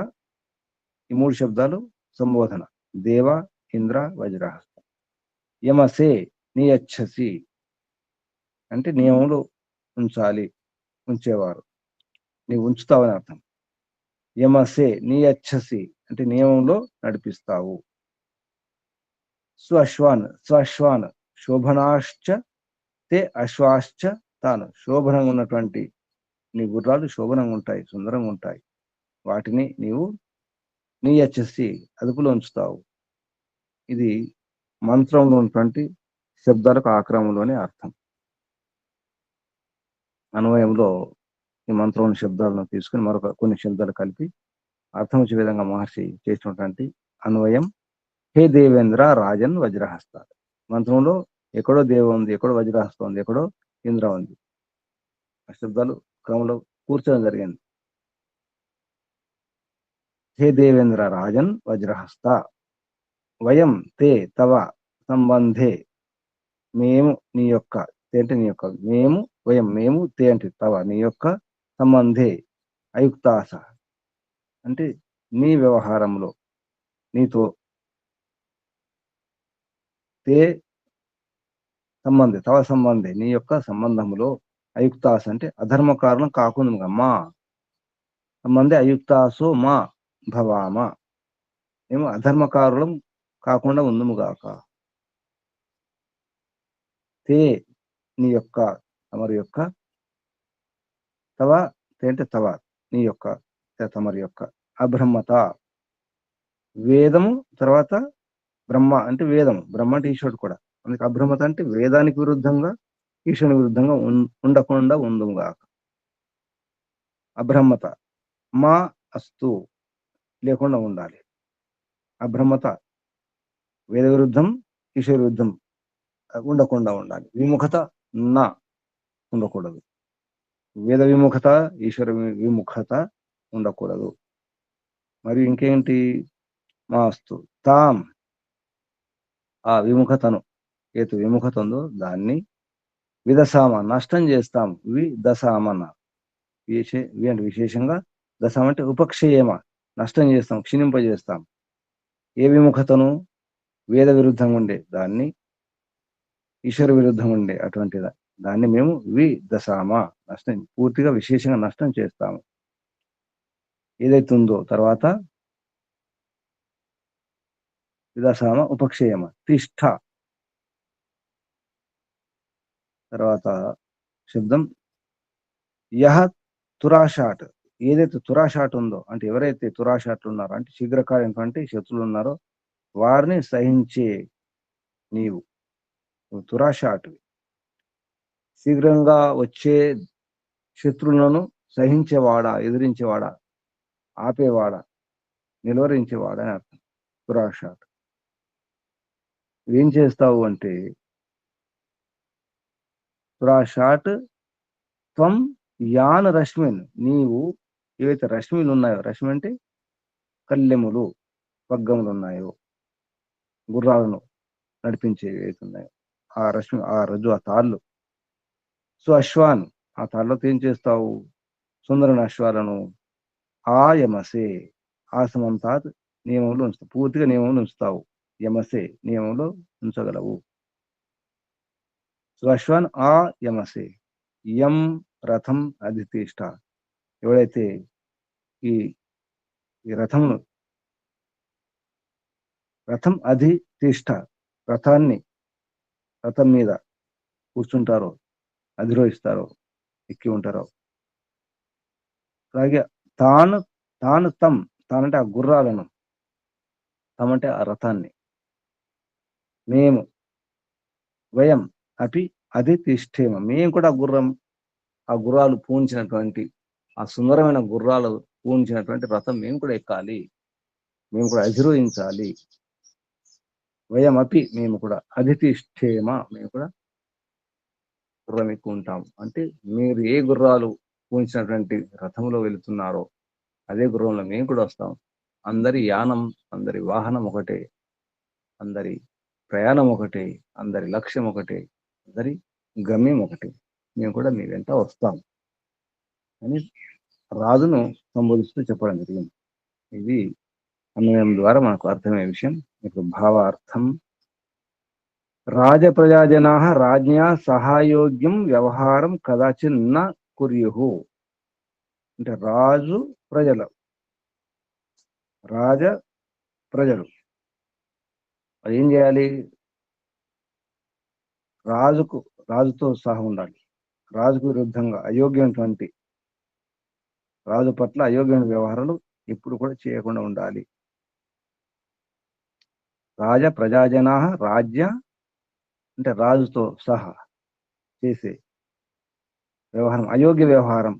ఈ 3 శబ్దాలు సంబోధన. దేవ, ఇంద్ర, వజ్రహస్త. యమసే నియచ్చసి అంటే నియమంలో ఉంచాలి, ఉంచేవారు, నీవు ఉంచుతావని అర్థం. యమసే నియచ్చసి అంటే నియమంలో నడిపిస్తావు. స్వశ్వాన్ శోభనాశ్చ తే అశ్వాశ్చ తాను, శోభనంగా ఉన్నటువంటి నీ గుర్రాలు శోభనంగా ఉంటాయి, సుందరంగా ఉంటాయి, వాటిని నీవు నియచ్చసి అదుపులో ఉంచుతావు. ఇది మంత్రంలో ఉన్నటువంటి శబ్దాలకు ఆక్రమంలోనే అర్థం. అన్వయంలో ఈ మంత్రంలోని శబ్దాలను తీసుకుని మరొక కొన్ని శబ్దాలు కలిపి అర్థం వచ్చే విధంగా మహర్షి చేసినటువంటి అన్వయం. హే దేవేంద్ర రాజన్ వజ్రహస్త. మంత్రంలో ఎక్కడో దేవ ఉంది, ఎక్కడో వజ్రహస్తం ఉంది, ఎక్కడో ఇంద్ర ఉంది. ఆ శబ్దాలు క్రమంలో కూర్చోడం జరిగింది. హే దేవేంద్ర రాజన్ వజ్రహస్త, వయం తే తవ సంబంధే, మేము నీ యొక్క, తే అంటే నీ యొక్క, మేము, వయం మేము, తే అంటే తవ నీ యొక్క, సంబంధే అయుక్తాస అంటే నీ వ్యవహారంలో, నీతో, తే సంబంధి తవ సంబంధి నీ యొక్క సంబంధములో, అయుక్తాస అంటే అధర్మ కారణం కాకుండా, మా సంబంధి అయుక్తాసో మా భవామ, మేము అధర్మకారులం కాకుండా ఉందుముగాక. తే నీ యొక్క, తమరి యొక్క, తవ తే అంటే తవ నీ యొక్క, తమరి యొక్క, అబ్రహ్మత వేదము, తర్వాత బ్రహ్మ అంటే వేదము, బ్రహ్మ అంటే ఈశ్వరుడు కూడా, అందుకే అబ్రహ్మత అంటే వేదానికి విరుద్ధంగా, ఈశ్వరుని విరుద్ధంగా ఉండకుండా ఉందుముగాక. అబ్రహ్మత మా అస్తు లేకుండా ఉండాలి. అబ్రహ్మత వేద విరుద్ధం, ఈశ్వర విరుద్ధం ఉండకుండా ఉండాలి. విముఖత నా ఉండకూడదు. వేద విముఖత, ఈశ్వర విముఖత ఉండకూడదు. మరి ఇంకేంటి, మాస్తు తాం, ఆ విముఖతను, ఏతు విముఖత ఉందో దాన్ని, విదసామ నష్టం చేస్తాం, విదసామన్న అంటే విశేషంగా, దశం అంటే ఉపక్షేమ నష్టం చేస్తాం, క్షీణింపజేస్తాం. ఏ విముఖతను, వేద విరుద్ధంగా ఉండే దాన్ని, ఈశ్వర విరుద్ధంగా ఉండే అటువంటి దాన్ని మేము విదసామ నష్టం, పూర్తిగా విశేషంగా నష్టం చేస్తాము. ఏదైతే ఉందో తర్వాత విదసామ ఉపక్షేమ, తిష్ఠ తర్వాత శబ్దం యహ తురాషాట్, ఏదైతే తురాషాట్ ఉందో అంటే ఎవరైతే తురాషాట్లు ఉన్నారో అంటే శీఘ్రకార్యటువంటి శత్రులు ఉన్నారో వారిని సహించే నీవు, తురాషాటు శీఘ్రంగా వచ్చే శత్రువులను సహించేవాడా, ఎదిరించేవాడా, ఆపేవాడా, నిలువరించేవాడా అని అర్థం. తురాషాట్ ఏం చేస్తావు అంటే, తురాషాట్ త్వం యాన్ రశ్మిన్, నీవు ఏవైతే రశ్మిలు ఉన్నాయో, రశ్మి అంటే కళ్ళెములు, పగ్గములు ఉన్నాయో, గుర్రాలను నడిపించేవి ఏవైతే ఉన్నాయో ఆ రశ్మి, ఆ రజ్జు, ఆ తాళ్ళు. సో అశ్వాన్, ఆ తాళ్ళతో ఏం చేస్తావు? సుందరమైన అశ్వాలను ఆయమసే, ఆసమంతాత్, నియమంలో ఉంచుతావు, పూర్తిగా నియమంలో ఉంచుతావు. యమసే, నియమంలో ఉంచగలవు. సో అశ్వాన్ ఆ యమసే, యం రథం అధితిష్ట, ఎవడైతే ఈ ఈ రథమును, రథం అధితిష్ట, రథాన్ని, రథం మీద కూర్చుంటారో, అధిరోహిస్తారో, ఎక్కి ఉంటారో. అలాగే తాను, తాను తం, తానంటే ఆ గుర్రాలను, తమంటే ఆ రథాన్ని, మేము, వయం అపి అధితిష్ఠేమ, మేము కూడా గుర్రం, ఆ గుర్రాలు పూంచినటువంటి, ఆ సుందరమైన గుర్రాలు పూంచినటువంటి రథం మేము కూడా ఎక్కాలి, మేము కూడా అధిరోహించాలి. వయమపి, మేము కూడా, అధితిష్ఠేమ, మేము కూడా గుర్రం ఎక్కువ ఉంటాం. అంటే మీరు ఏ గుర్రాలు పూంచినటువంటి రథంలో వెళుతున్నారో అదే గుర్రంలో మేము కూడా వస్తాం. అందరి యానం, అందరి వాహనం ఒకటే, అందరి ప్రయాణం ఒకటే, అందరి లక్ష్యం ఒకటే, అందరి గమ్యం ఒకటే, మేము కూడా మీ వెంట వస్తాం అని రాజును సంబోధిస్తూ చెప్పడం జరిగింది. ఇది అన్వయం ద్వారా మనకు అర్థమయ్యే విషయం. మీకు భావార్థం: రాజప్రజాజనా రాజ్ఞా సహాయోగ్యం వ్యవహారం కదాచిన్ న కుర్యుః. అంటే రాజు ప్రజలు, రాజ ప్రజలు అది ఏం చేయాలి? రాజుతో సహా ఉండాలి. రాజుకు విరుద్ధంగా అయోగ్యమైనటువంటి, రాజు పట్ల అయోగ్యమైన వ్యవహారాలు ఎప్పుడు కూడా చేయకుండా ఉండాలి. రాజ ప్రజాజనా రాజ్య అంటే రాజుతో సహా చేసే వ్యవహారం, అయోగ్య వ్యవహారం,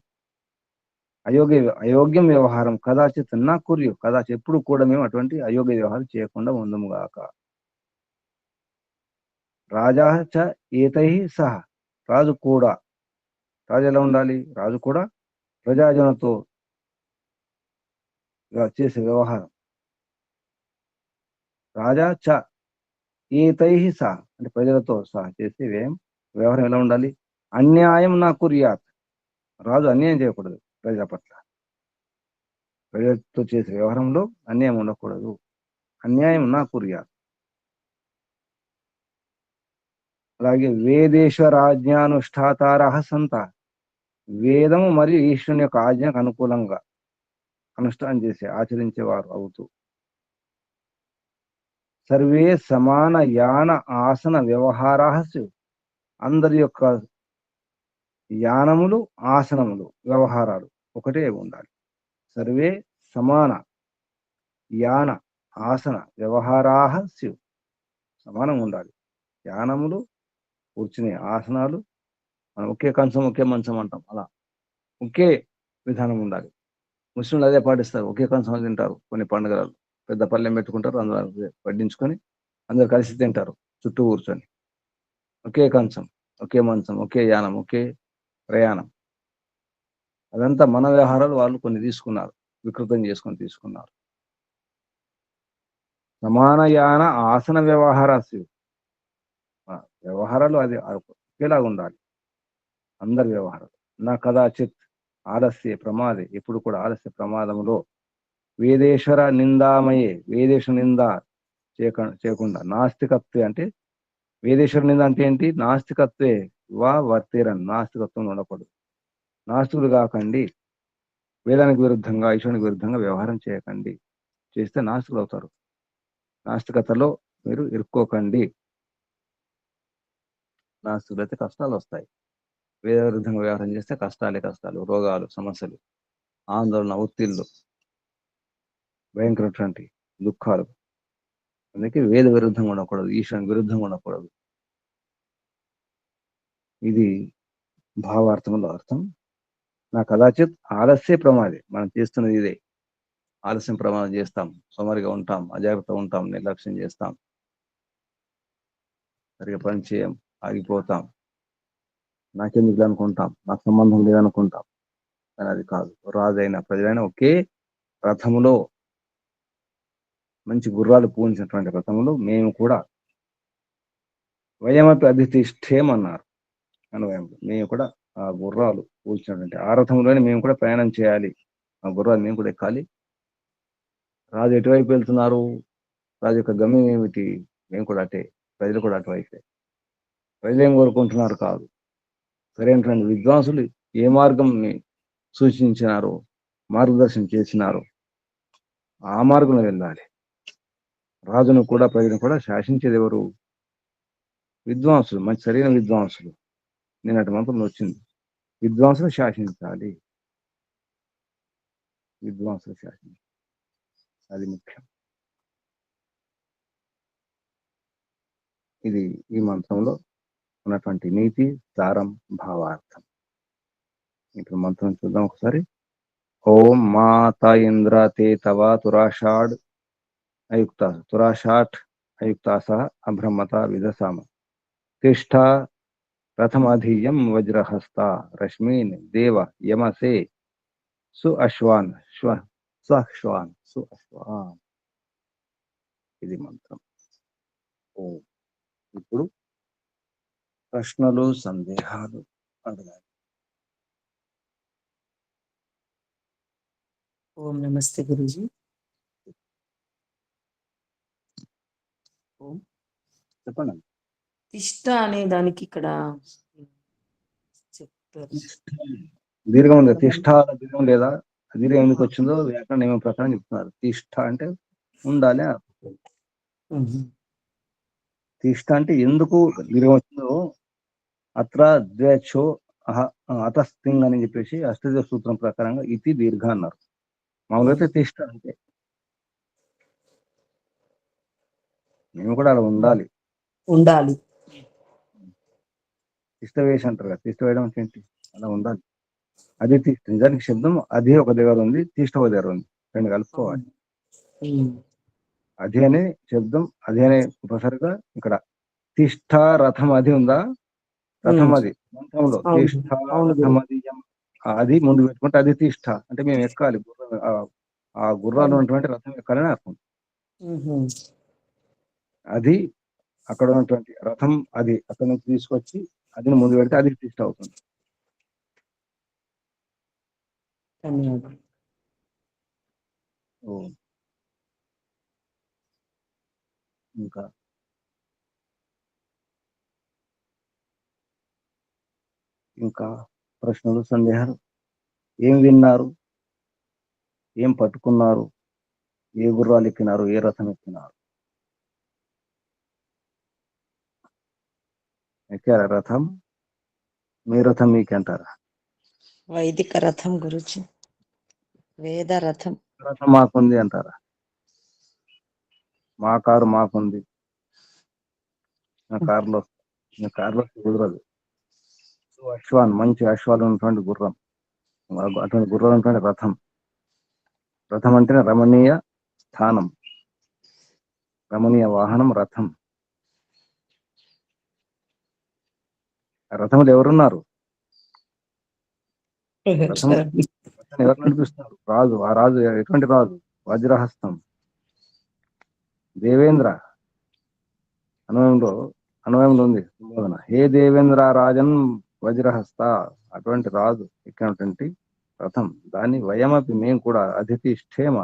అయోగ్యం వ్యవహారం కదాచిత్ నా కుర్యు, కదాచిత్ ఎప్పుడు కూడా మేము అటువంటి అయోగ్య వ్యవహారం చేయకుండా ఉందము గాక. రాజా చ ఏతై సహా, రాజు కూడా, రాజు ఎలా ఉండాలి? రాజు కూడా ప్రజాజనతో చేసే వ్యవహారం. రాజా చ ఏతై సహా అంటే ప్రజలతో సహా చేసే వ్యవహారం ఎలా ఉండాలి? అన్యాయం నా కుర్యాత్, రాజు అన్యాయం చేయకూడదు ప్రజల పట్ల. ప్రజలతో చేసే వ్యవహారంలో అన్యాయం ఉండకూడదు. అన్యాయం నా కుర్యాత్. అలాగే వేదేశ్వరాజ్ఞానుష్ఠాతార సంత, వేదము మరియు ఈశ్వరుని యొక్క ఆజ్ఞకు అనుకూలంగా అనుష్ఠానం చేసే, ఆచరించేవారు అవుతూ, సర్వే సమాన యాన ఆసన వ్యవహారా, అందరి యొక్క యానములు, ఆసనములు, వ్యవహారాలు ఒకటే ఉండాలి. సర్వే సమాన యాన ఆసన వ్యవహారా స్యు, సమానం ఉండాలి. యానములు, కూర్చునే ఆసనాలు, మనం ఒకే కంచం ఒకే మంచం అంటాం, అలా ఒకే విధానం ఉండాలి. ముస్లింలు అదే పాటిస్తారు, ఒకే కంచం తింటారు. కొన్ని పండుగలు పెద్ద పల్లెం పెట్టుకుంటారు, అందరూ వడ్డించుకొని అందరు కలిసి తింటారు చుట్టూ కూర్చొని. ఒకే కంచం, ఒకే మంచం, ఒకే యానం, ఒకే ప్రయాణం. అదంతా మన వ్యవహారాలు వాళ్ళు కొన్ని తీసుకున్నారు, వికృతం చేసుకొని తీసుకున్నారు. సమాన యాన ఆసన వ్యవహారాలు, వ్యవహారాలు అది ఒకేలాగా ఉండాలి, అందరి వ్యవహారాలు. నా కదాచిత్ ఆలస్య ప్రమాదే, ఎప్పుడు కూడా ఆలస్య ప్రమాదంలో, వేదేశ్వర నిందామయే, వేదేశ్వర నింద చేయకుండా, నాస్తికత్వే అంటే వేదేశ్వర నింద అంటే ఏంటి? నాస్తికత్వే వా వర్తేరన్, నాస్తికత్వం ఉండకూడదు. నాస్తికులు కాకండి, వేదానికి విరుద్ధంగా, ఈశ్వరునికి విరుద్ధంగా వ్యవహారం చేయకండి. చేస్తే నాస్తికులు అవుతారు. నాస్తికతలో మీరు ఇరుక్కోకండి. నాస్తికులు అయితే కష్టాలు వస్తాయి. వేద విరుద్ధంగా వ్యవహారం చేస్తే కష్టాలే కష్టాలు, రోగాలు, సమస్యలు, ఆందోళన, ఒత్తిళ్లు, భయంకరమైనటువంటి దుఃఖాలు. అందుకే వేద విరుద్ధంగా ఉండకూడదు, ఈశ్వరునికి విరుద్ధంగా ఉండకూడదు. ఇది భావార్థంలో అర్థం. నా కదాచిత్ ఆలస్య ప్రమాదే, మనం చేస్తున్నది ఇదే. ఆలస్యం ప్రమాదం చేస్తాం, సోమరిగా ఉంటాం, అజాగ్రత్త ఉంటాం, నిర్లక్ష్యం చేస్తాం, సరిగా పని చేయం, ఆగిపోతాం. నాకెందుకు అనుకుంటాం, నాకు సంబంధం లేదనుకుంటాం. కానీ అది కాదు. రాజైన ప్రజలైన ఒకే రథములో, మంచి గుర్రాలు పూజించినటువంటి రథములో మేము కూడా వయమపి అధితిష్టేమన్నారు అన్వయంలో. మేము కూడా ఆ గుర్రాలు పూజించినటువంటి ఆ రథంలోనే మేము కూడా ప్రయాణం చేయాలి. ఆ గుర్రాలు మేము కూడా ఎక్కాలి. రాజు ఎటువైపు వెళ్తున్నారు, రాజు యొక్క గమ్యం ఏమిటి, మేము కూడా అటే, ప్రజలు కూడా అటువైపే. ప్రజలు ఏం కోరుకుంటున్నారు కాదు, సరైనటువంటి విద్వాంసులు ఏ మార్గంని సూచించినారో, మార్గదర్శనం చేసినారో ఆ మార్గంలో వెళ్ళాలి. రాజును కూడా ప్రజలను కూడా శాసించేది ఎవరు? విద్వాంసులు, మంచి సరైన విద్వాంసులు. నిన్నటి మంత్రంలో వచ్చింది, విద్వాంసులు శాసించాలి, విద్వాంసులు శాసించాలి, అది ముఖ్యం. ఇది ఈ మంత్రంలో ఉన్నటువంటి నీతి, సారం, భావార్థం. ఇప్పుడు మంత్రం చూద్దాం ఒకసారి. ఓం మాత ఇంద్ర తే తవ తురాషాఢ్ అయుక్త తురాషాఠ్ అయుక్తాస అభ్రమత విదసామ తిష్ట రథమధీయం వజ్రహస్త రశ్మీన్ దేవ యమసే సు అశ్వాన్ స్వశ్వాన్ సు అశ్వాన్. ఇది మంత్రం. ఓం. ఇప్పుడు ప్రశ్నలు, సందేహాలు అడగాలి. ఓం నమస్తే గురుజీ. ఓం. చెప్పండి. తిష్ట అనే దానికి ఇక్కడ చెప్తారు. దీర్ఘం ఉంది, తిష్ట దీర్ఘం లేదా, దీర్ఘం ఎందుకు వచ్చిందో వ్యాకరణ నియమం ప్రకారం చెప్తున్నారు. తిష్ట అంటే ఉండాలి. తిష్ట అంటే ఎందుకు దీర్ఘం వచ్చిందో అత్ర ద్వేషో అతస్థింగ్ అని చెప్పేసి అష్టదివ సూత్రం ప్రకారంగా ఇది దీర్ఘ అన్నారు. మామూలుగా అయితే తిష్ట అంటే మేము కూడా అలా ఉండాలి. తిష్ట వేసి అంటారు కదా, తిష్ట వేయడం అంటే ఏంటి, అలా ఉండాలి. అది తిష్ట. నిజానికి శబ్దం అది ఒక దగ్గర ఉంది, తిష్ట ఒక దగ్గర ఉంది, రెండు కలుపుకోవాలి. అది అనే శబ్దం, అది అనే ఉపసర్గ ఇక్కడ తిష్ట రథం అది ఉందా, రథం అది మంత్రంలో తిష్ట రథం అది, అది ముందు పెట్టుకుంటే అది తిష్ట అంటే మేము ఎక్కాలి, ఆ గుర్రాలు ఉన్నటువంటి రథం ఎక్కాలని అర్థం. అది అక్కడ ఉన్నటువంటి రథం, అది అక్కడ నుంచి తీసుకొచ్చి అది ముందు పెడితే అది తిష్ట అవుతుంది. ఇంకా ఇంకా ప్రశ్నలు, సందేహాలు? ఏం విన్నారు, ఏం పట్టుకున్నారు, ఏ గుర్రాలు ఎక్కినారు, ఏ రథం ఎక్కినారు? ఎక్కారా రథం? మీ రథం మీకు అంటారా? వైదిక రథం గురుజీ, వేద రథం. రథం మాకుంది అంటారా? మా కారు మాకుంది, నా కారులో కుదరదు. అశ్వాన్, మంచి అశ్వాలు ఉన్నటువంటి గుర్రం, అటువంటి గుర్రం ఉన్నటువంటి రథం. రథం అంటేనే రమణీయ స్థానం, రమణీయ వాహనం రథం. రథంలో ఎవరున్నారు? రథం ఎవరు నడిపిస్తున్నారు? రాజు. ఆ రాజు ఎటువంటి రాజు? వజ్రహస్తం, దేవేంద్ర. అన్వయంలో ఉంది సంబోధన. హే దేవేంద్ర రాజన్ వజ్రహస్త, అటువంటి రాజు ఎక్కినటువంటి రథం. దాన్ని వయమపి, మేము కూడా అధితిష్ఠేమ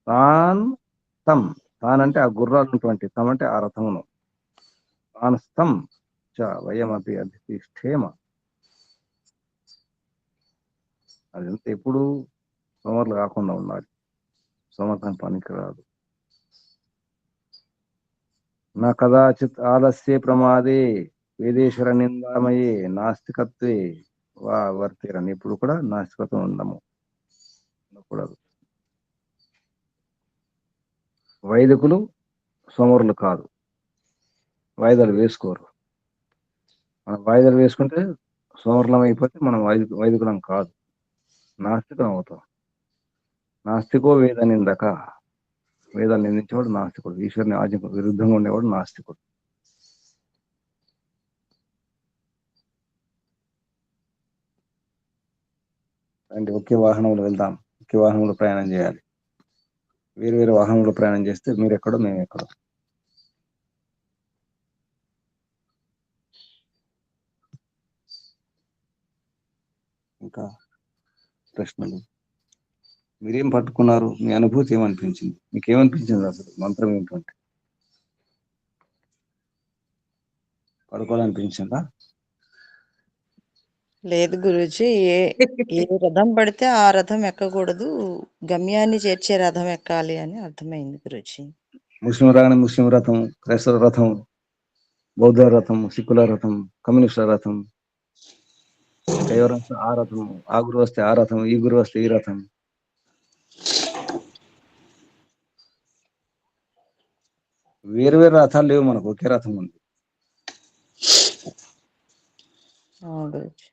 తాన్ తం. తాన్ అంటే ఆ గుర్రాలు ఉన్నటువంటి, తం అంటే ఆ రథమును. తాన్ తం చ వయమపి అధితిష్ఠేమ. అదంతా ఎప్పుడు సోమర్లు కాకుండా ఉండాలి, సోమర్థం పనికిరాదు. నా కదాచిత్ ఆలస్యే ప్రమాదే వేదేశ్వర నిందామయే నాస్తికత్వే వర్తేరని. ఇప్పుడు కూడా నాస్తికత్వం ఉండకూడదు. వైదికులు సోమరులు కాదు, వాయిదాలు వేసుకోరు. మనం వాయిదాలు వేసుకుంటే సోమరులం అయిపోతే మనం వైదికులం కాదు, నాస్తికులం అవుతాం. నాస్తికో వేద నిందక, వేదాలు నిందించేవాడు నాస్తికుడు, ఈశ్వరుని ఆజ్ఞకు విరుద్ధంగా ఉండేవాడు నాస్తికుడు. అంటే ఒకే వాహనంలో వెళ్దాం, ఒకే వాహనంలో ప్రయాణం చేయాలి. వేరు వేరు వాహనంలో ప్రయాణం చేస్తే మీరు ఎక్కడో మేము ఎక్కడో. ఇంకా ప్రశ్నలు? మీరేం పట్టుకున్నారు? మీ అనుభూతి ఏమనిపించింది? మీకు ఏమనిపించింది అసలు మంత్రం ఏంటంటే? పడుకోవాలనిపించిందా? లేదు గురూజీ, ఏ రథం పడితే ఆ రథం ఎక్కకూడదు, గమ్యాన్ని చేర్చే రథం ఎక్కాలి అని అర్థమైంది గురూజీ. ముస్లిం రాగానే ముస్లిం రథం, క్రైస్తవ రథం, బౌద్ధ రథం, సిక్కుల రథం, కమ్యూనిస్టుల రథం, ఇంకా ఎవరు వస్తే ఆ రథం, ఆ గురువు వస్తే ఆ రథం, ఈ గురువు వస్తే ఈ రథం. వేరు వేరు రథాలు లేవు, మనకు ఒకే రథం ఉంది. గురూజీ,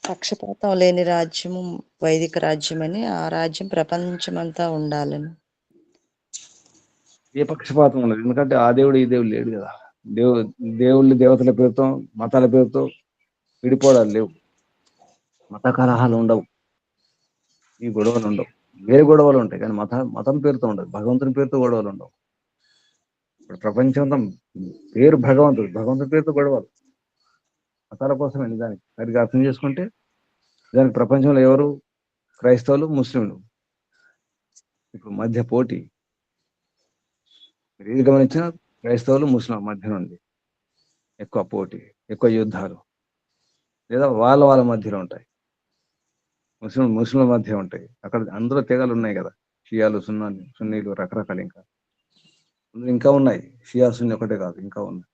పక్షపాతం లేని రాజ్యము వైదిక రాజ్యం అని, ఆ రాజ్యం ప్రపంచమంతా ఉండాలని. ఏ పక్షపాతం ఉండదు, ఎందుకంటే ఆ దేవుడు ఈ దేవుడు లేడు కదా. దేవుళ్ళు దేవతల పేరుతో, మతాల పేరుతో విడిపోవడాలు లేవు, మత కలహాలు ఉండవు, ఈ గొడవలు ఉండవు. వేరే గొడవలు ఉంటాయి కానీ మతం పేరుతో ఉండదు, భగవంతుని పేరుతో గొడవలు ఉండవు. ఇప్పుడు ప్రపంచంతో పేరు భగవంతుని పేరుతో గొడవలు మతాల కోసమే. నిజానికి సరిగ్గా అర్థం చేసుకుంటే దానికి ప్రపంచంలో ఎవరు? క్రైస్తవులు, ముస్లింలు. ఇప్పుడు మధ్య పోటీ మీరు ఏది గమనించినా క్రైస్తవులు ముస్లిం మధ్య ఉంది ఎక్కువ పోటీ, ఎక్కువ యుద్ధాలు, లేదా వాళ్ళ మధ్యలో ఉంటాయి. ముస్లింల మధ్య ఉంటాయి. అక్కడ అందులో తెగలు ఉన్నాయి కదా, షియాలు, సున్నీలు, రకరకాలు. ఇంకా ఉన్నాయి. షియా సున్ని ఒకటే కాదు, ఇంకా ఉన్నాయి.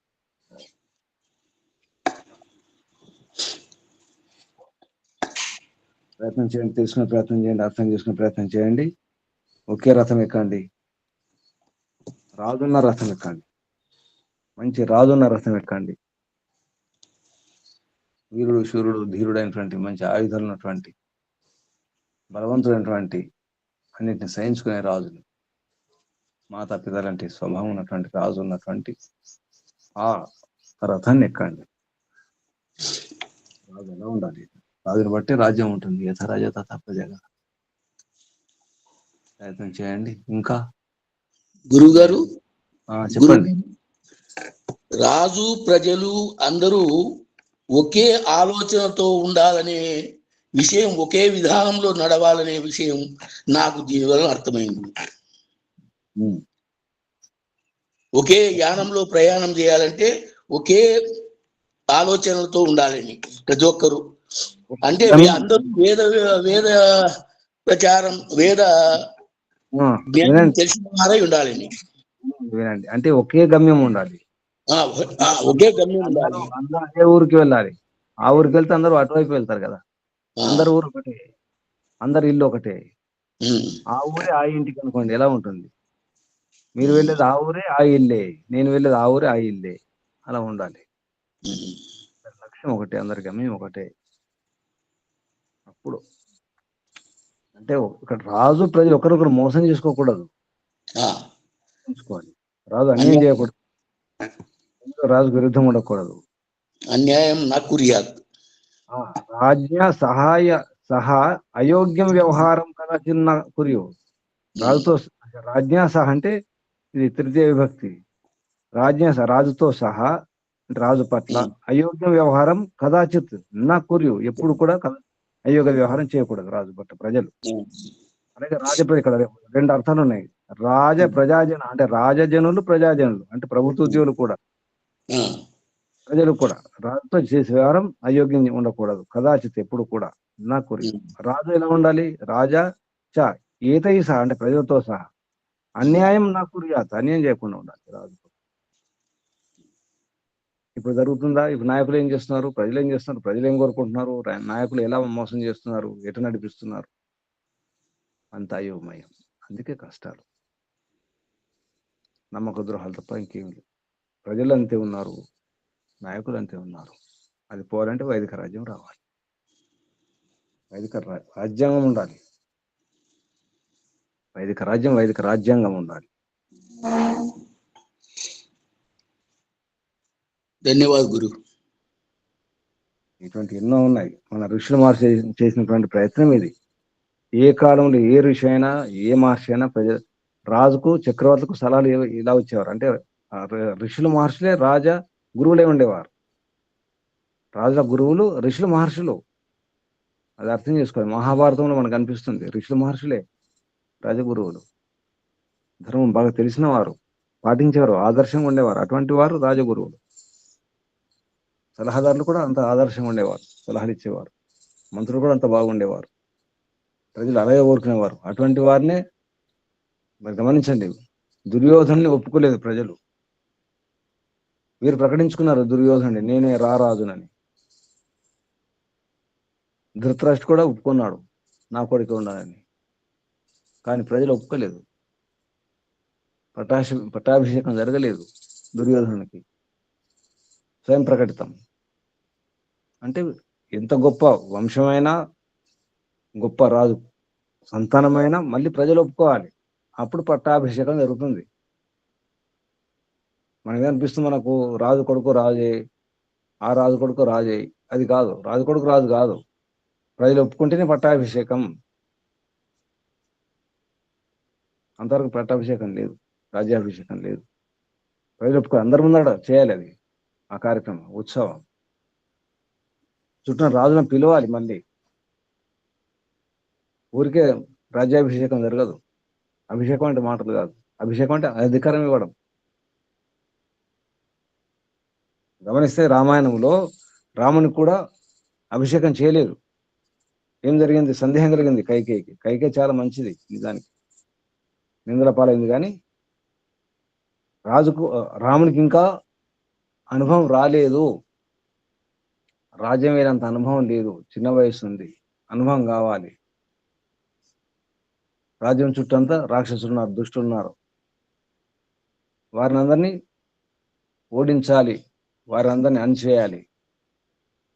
ప్రయత్నం చేయండి, తెలుసుకునే ప్రయత్నం చేయండి, అర్థం చేసుకునే ప్రయత్నం చేయండి. ఒకే రథం ఎక్కండి, రాజున్న రథం ఎక్కండి, మంచి రాజున్న రథం ఎక్కండి. వీరుడు, శూరుడు, ధీరుడైనటువంటి, మంచి ఆయుధాలు ఉన్నటువంటి, బలవంతుడైనటువంటి, అన్నిటిని సహించుకునే రాజులు, మాతాపితలంటి స్వభావం ఉన్నటువంటి రాజు ఉన్నటువంటి ఆ రథాన్ని ఎక్కండి. రాజు ఎలా ఉండాలి? రాజుని బట్టి రాజ్యం ఉంటుంది. యథరాజ తథా ప్రజ. ప్రయత్నం చేయండి. ఇంకా గురువు గారు చెప్పండి. రాజు, ప్రజలు అందరూ ఒకే ఆలోచనతో ఉండాలనే విషయం, ఒకే విధానంలో నడవాలనే విషయం నాకు దీనివల్ల అర్థమైంది. ఒకే యానంలో ప్రయాణం చేయాలంటే ఒకే ఆలోచనలతో ఉండాలని ప్రతి ఒక్కరు. అంటే అందరూ వేద ప్రచారం, వేద జ్ఞానం తెలిసిన వారై ఉండాలని. వినండి, అంటే ఒకే గమ్యం ఉండాలి, ఒకే గమ్యం ఉండాలి. అందరూ అదే ఊరికి వెళ్ళాలి. ఆ ఊరికి వెళ్తే అందరూ అటువైపు వెళ్తారు కదా. అందరు ఊరు ఒకటే, అందరు ఇల్లు ఒకటే. ఆ ఊరే ఆ ఇంటికి అనుకోండి, ఎలా ఉంటుంది? మీరు వెళ్ళేది ఆ ఊరే ఆ ఇల్లే, నేను వెళ్ళేది ఆ ఊరే ఆ ఇల్లే, అలా ఉండాలి. లక్ష్యం ఒకటే, అందరి గమ్యం ఒకటే. అప్పుడు అంటే ఇక్కడ రాజు, ప్రజలు ఒకరొకరు మోసం చేసుకోకూడదు, చూసుకోవాలి. రాజు అన్యాయం చేయకూడదు, రాజు విరుద్ధం ఉండకూడదు. అన్యాయం నా కుర్యాత్. రాజ్య సహాయ సహా అయోగ్యం వ్యవహారం కదా చిన్న కురియు. రాజుతో రాజ్ఞ సహా అంటే ఇది తృతీయ విభక్తి. రాజుతో సహా రాజు పట్ల అయోగ్య వ్యవహారం కదాచిత్ నా కురియు, ఎప్పుడు కూడా అయోగ్య వ్యవహారం చేయకూడదు రాజు పట్ల ప్రజలు. అలాగే రాజప్రజ, ఇక్కడ రెండు అర్థాలు ఉన్నాయి. ప్రజాజన అంటే రాజజనులు, ప్రజాజనులు అంటే ప్రభుత్వ ఉద్యోగులు కూడా, ప్రజలు కూడా. రాజుతో చేసే వ్యవహారం అయోగ్యం ఉండకూడదు కదాచిత్, ఎప్పుడు కూడా నా కురి. రాజు ఎలా ఉండాలి? రాజా చ ఏతై సహా అంటే ప్రజలతో సహా అన్యాయం నా కుర్యాత్, అన్యాయం చేయకుండా ఉండాలి రాజు. ఇప్పుడు జరుగుతుందా? ఇప్పుడు నాయకులు ఏం చేస్తున్నారు? ప్రజలు ఏం చేస్తున్నారు? ప్రజలు ఏం కోరుకుంటున్నారు? నాయకులు ఎలా మోసం చేస్తున్నారు? ఎటు నడిపిస్తున్నారు? అంత అయోమయం. అందుకే కష్టాలు, నమ్మక ద్రోహాలు తప్ప ఇంకేం లేదు. ప్రజలు అంతే ఉన్నారు, నాయకులు అంతే ఉన్నారు. అది పోవాలంటే వైదిక రాజ్యం రావాలి, వైదిక రాజ్యాంగం ఉండాలి, వైదిక రాజ్యం, వైదిక రాజ్యాంగం ఉండాలి. ధన్యవాదాలు గురు. ఇటువంటి ఎన్నో ఉన్నాయి. మన ఋషులు మహర్షి చేసినటువంటి ప్రయత్నం ఇది. ఏ కాలంలో ఏ ఋషి అయినా ఏ మహర్షి అయినా రాజుకు చక్రవర్తులకు సలహాలు ఇలా వచ్చేవారు. అంటే ఋషులు మహర్షులే రాజా గురువులే ఉండేవారు. రాజుల గురువులు ఋషులు మహర్షులు. అది అర్థం చేసుకోవాలి. మహాభారతంలో మనకు అనిపిస్తుంది ఋషులు మహర్షులే రాజగురువులు. ధర్మం బాగా తెలిసిన వారు, పాటించేవారు, ఆదర్శంగా ఉండేవారు. అటువంటి వారు రాజగురువులు. సలహాదారులు కూడా అంత ఆదర్శంగా ఉండేవారు, సలహాలు ఇచ్చేవారు. మంత్రులు కూడా అంత బాగుండేవారు. ప్రజలు అలాగే కోరుకునేవారు. అటువంటి వారినే మరి గమనించండి, దుర్యోధన్ని ఒప్పుకోలేదు ప్రజలు. వీరు ప్రకటించుకున్నారు దుర్యోధనుడి, నేనే రారాజునని. ధృతరాష్ట్రుడు కూడా ఒప్పుకున్నాడు, నా కొడుకు ఉండాలని. కానీ ప్రజలు ఒప్పుకోలేదు. పట్టాభిషేకం జరగలేదు దుర్యోధనునికి. స్వయం ప్రకటితం. అంటే ఎంత గొప్ప వంశమైనా, గొప్ప రాజు సంతానమైనా మళ్ళీ ప్రజలు ఒప్పుకోవాలి. అప్పుడు పట్టాభిషేకం జరుగుతుంది. మనకేమనిపిస్తుంది, మనకు రాజు కొడుకు రాజే, ఆ రాజు కొడుకు రాజే. అది కాదు, రాజు కొడుకు రాజు కాదు. ప్రజలు ఒప్పుకుంటేనే పట్టాభిషేకం. అంతవరకు పట్టాభిషేకం లేదు, రాజ్యాభిషేకం లేదు. ప్రజలు ఒప్పుకో, అందరి ముందర చేయాలి అది, ఆ కార్యక్రమం, ఉత్సవం. చుట్టూ రాజులను పిలవాలి. మళ్ళీ ఊరికే రాజ్యాభిషేకం జరగదు. అభిషేకం అంటే మాటలు కాదు, అభిషేకం అంటే అధికారం ఇవ్వడం. గమనిస్తే రామాయణంలో రామునికి కూడా అభిషేకం చేయలేదు. ఏం జరిగింది? సందేహం కలిగింది కైకేయికి. కైకేయి చాలా మంచిది, నిజానికి నిందల పాలైంది. కానీ రామునికి ఇంకా అనుభవం రాలేదు. రాజ్యం వేరంత అనుభవం లేదు, చిన్న వయసు ఉంది, అనుభవం కావాలి. రాజ్యం చుట్టంతా రాక్షసులు ఉన్నారు, దుష్టులు ఉన్నారు. వారిని అందరినీ ఓడించాలి, వారిని అందరినీ అణిచేయాలి.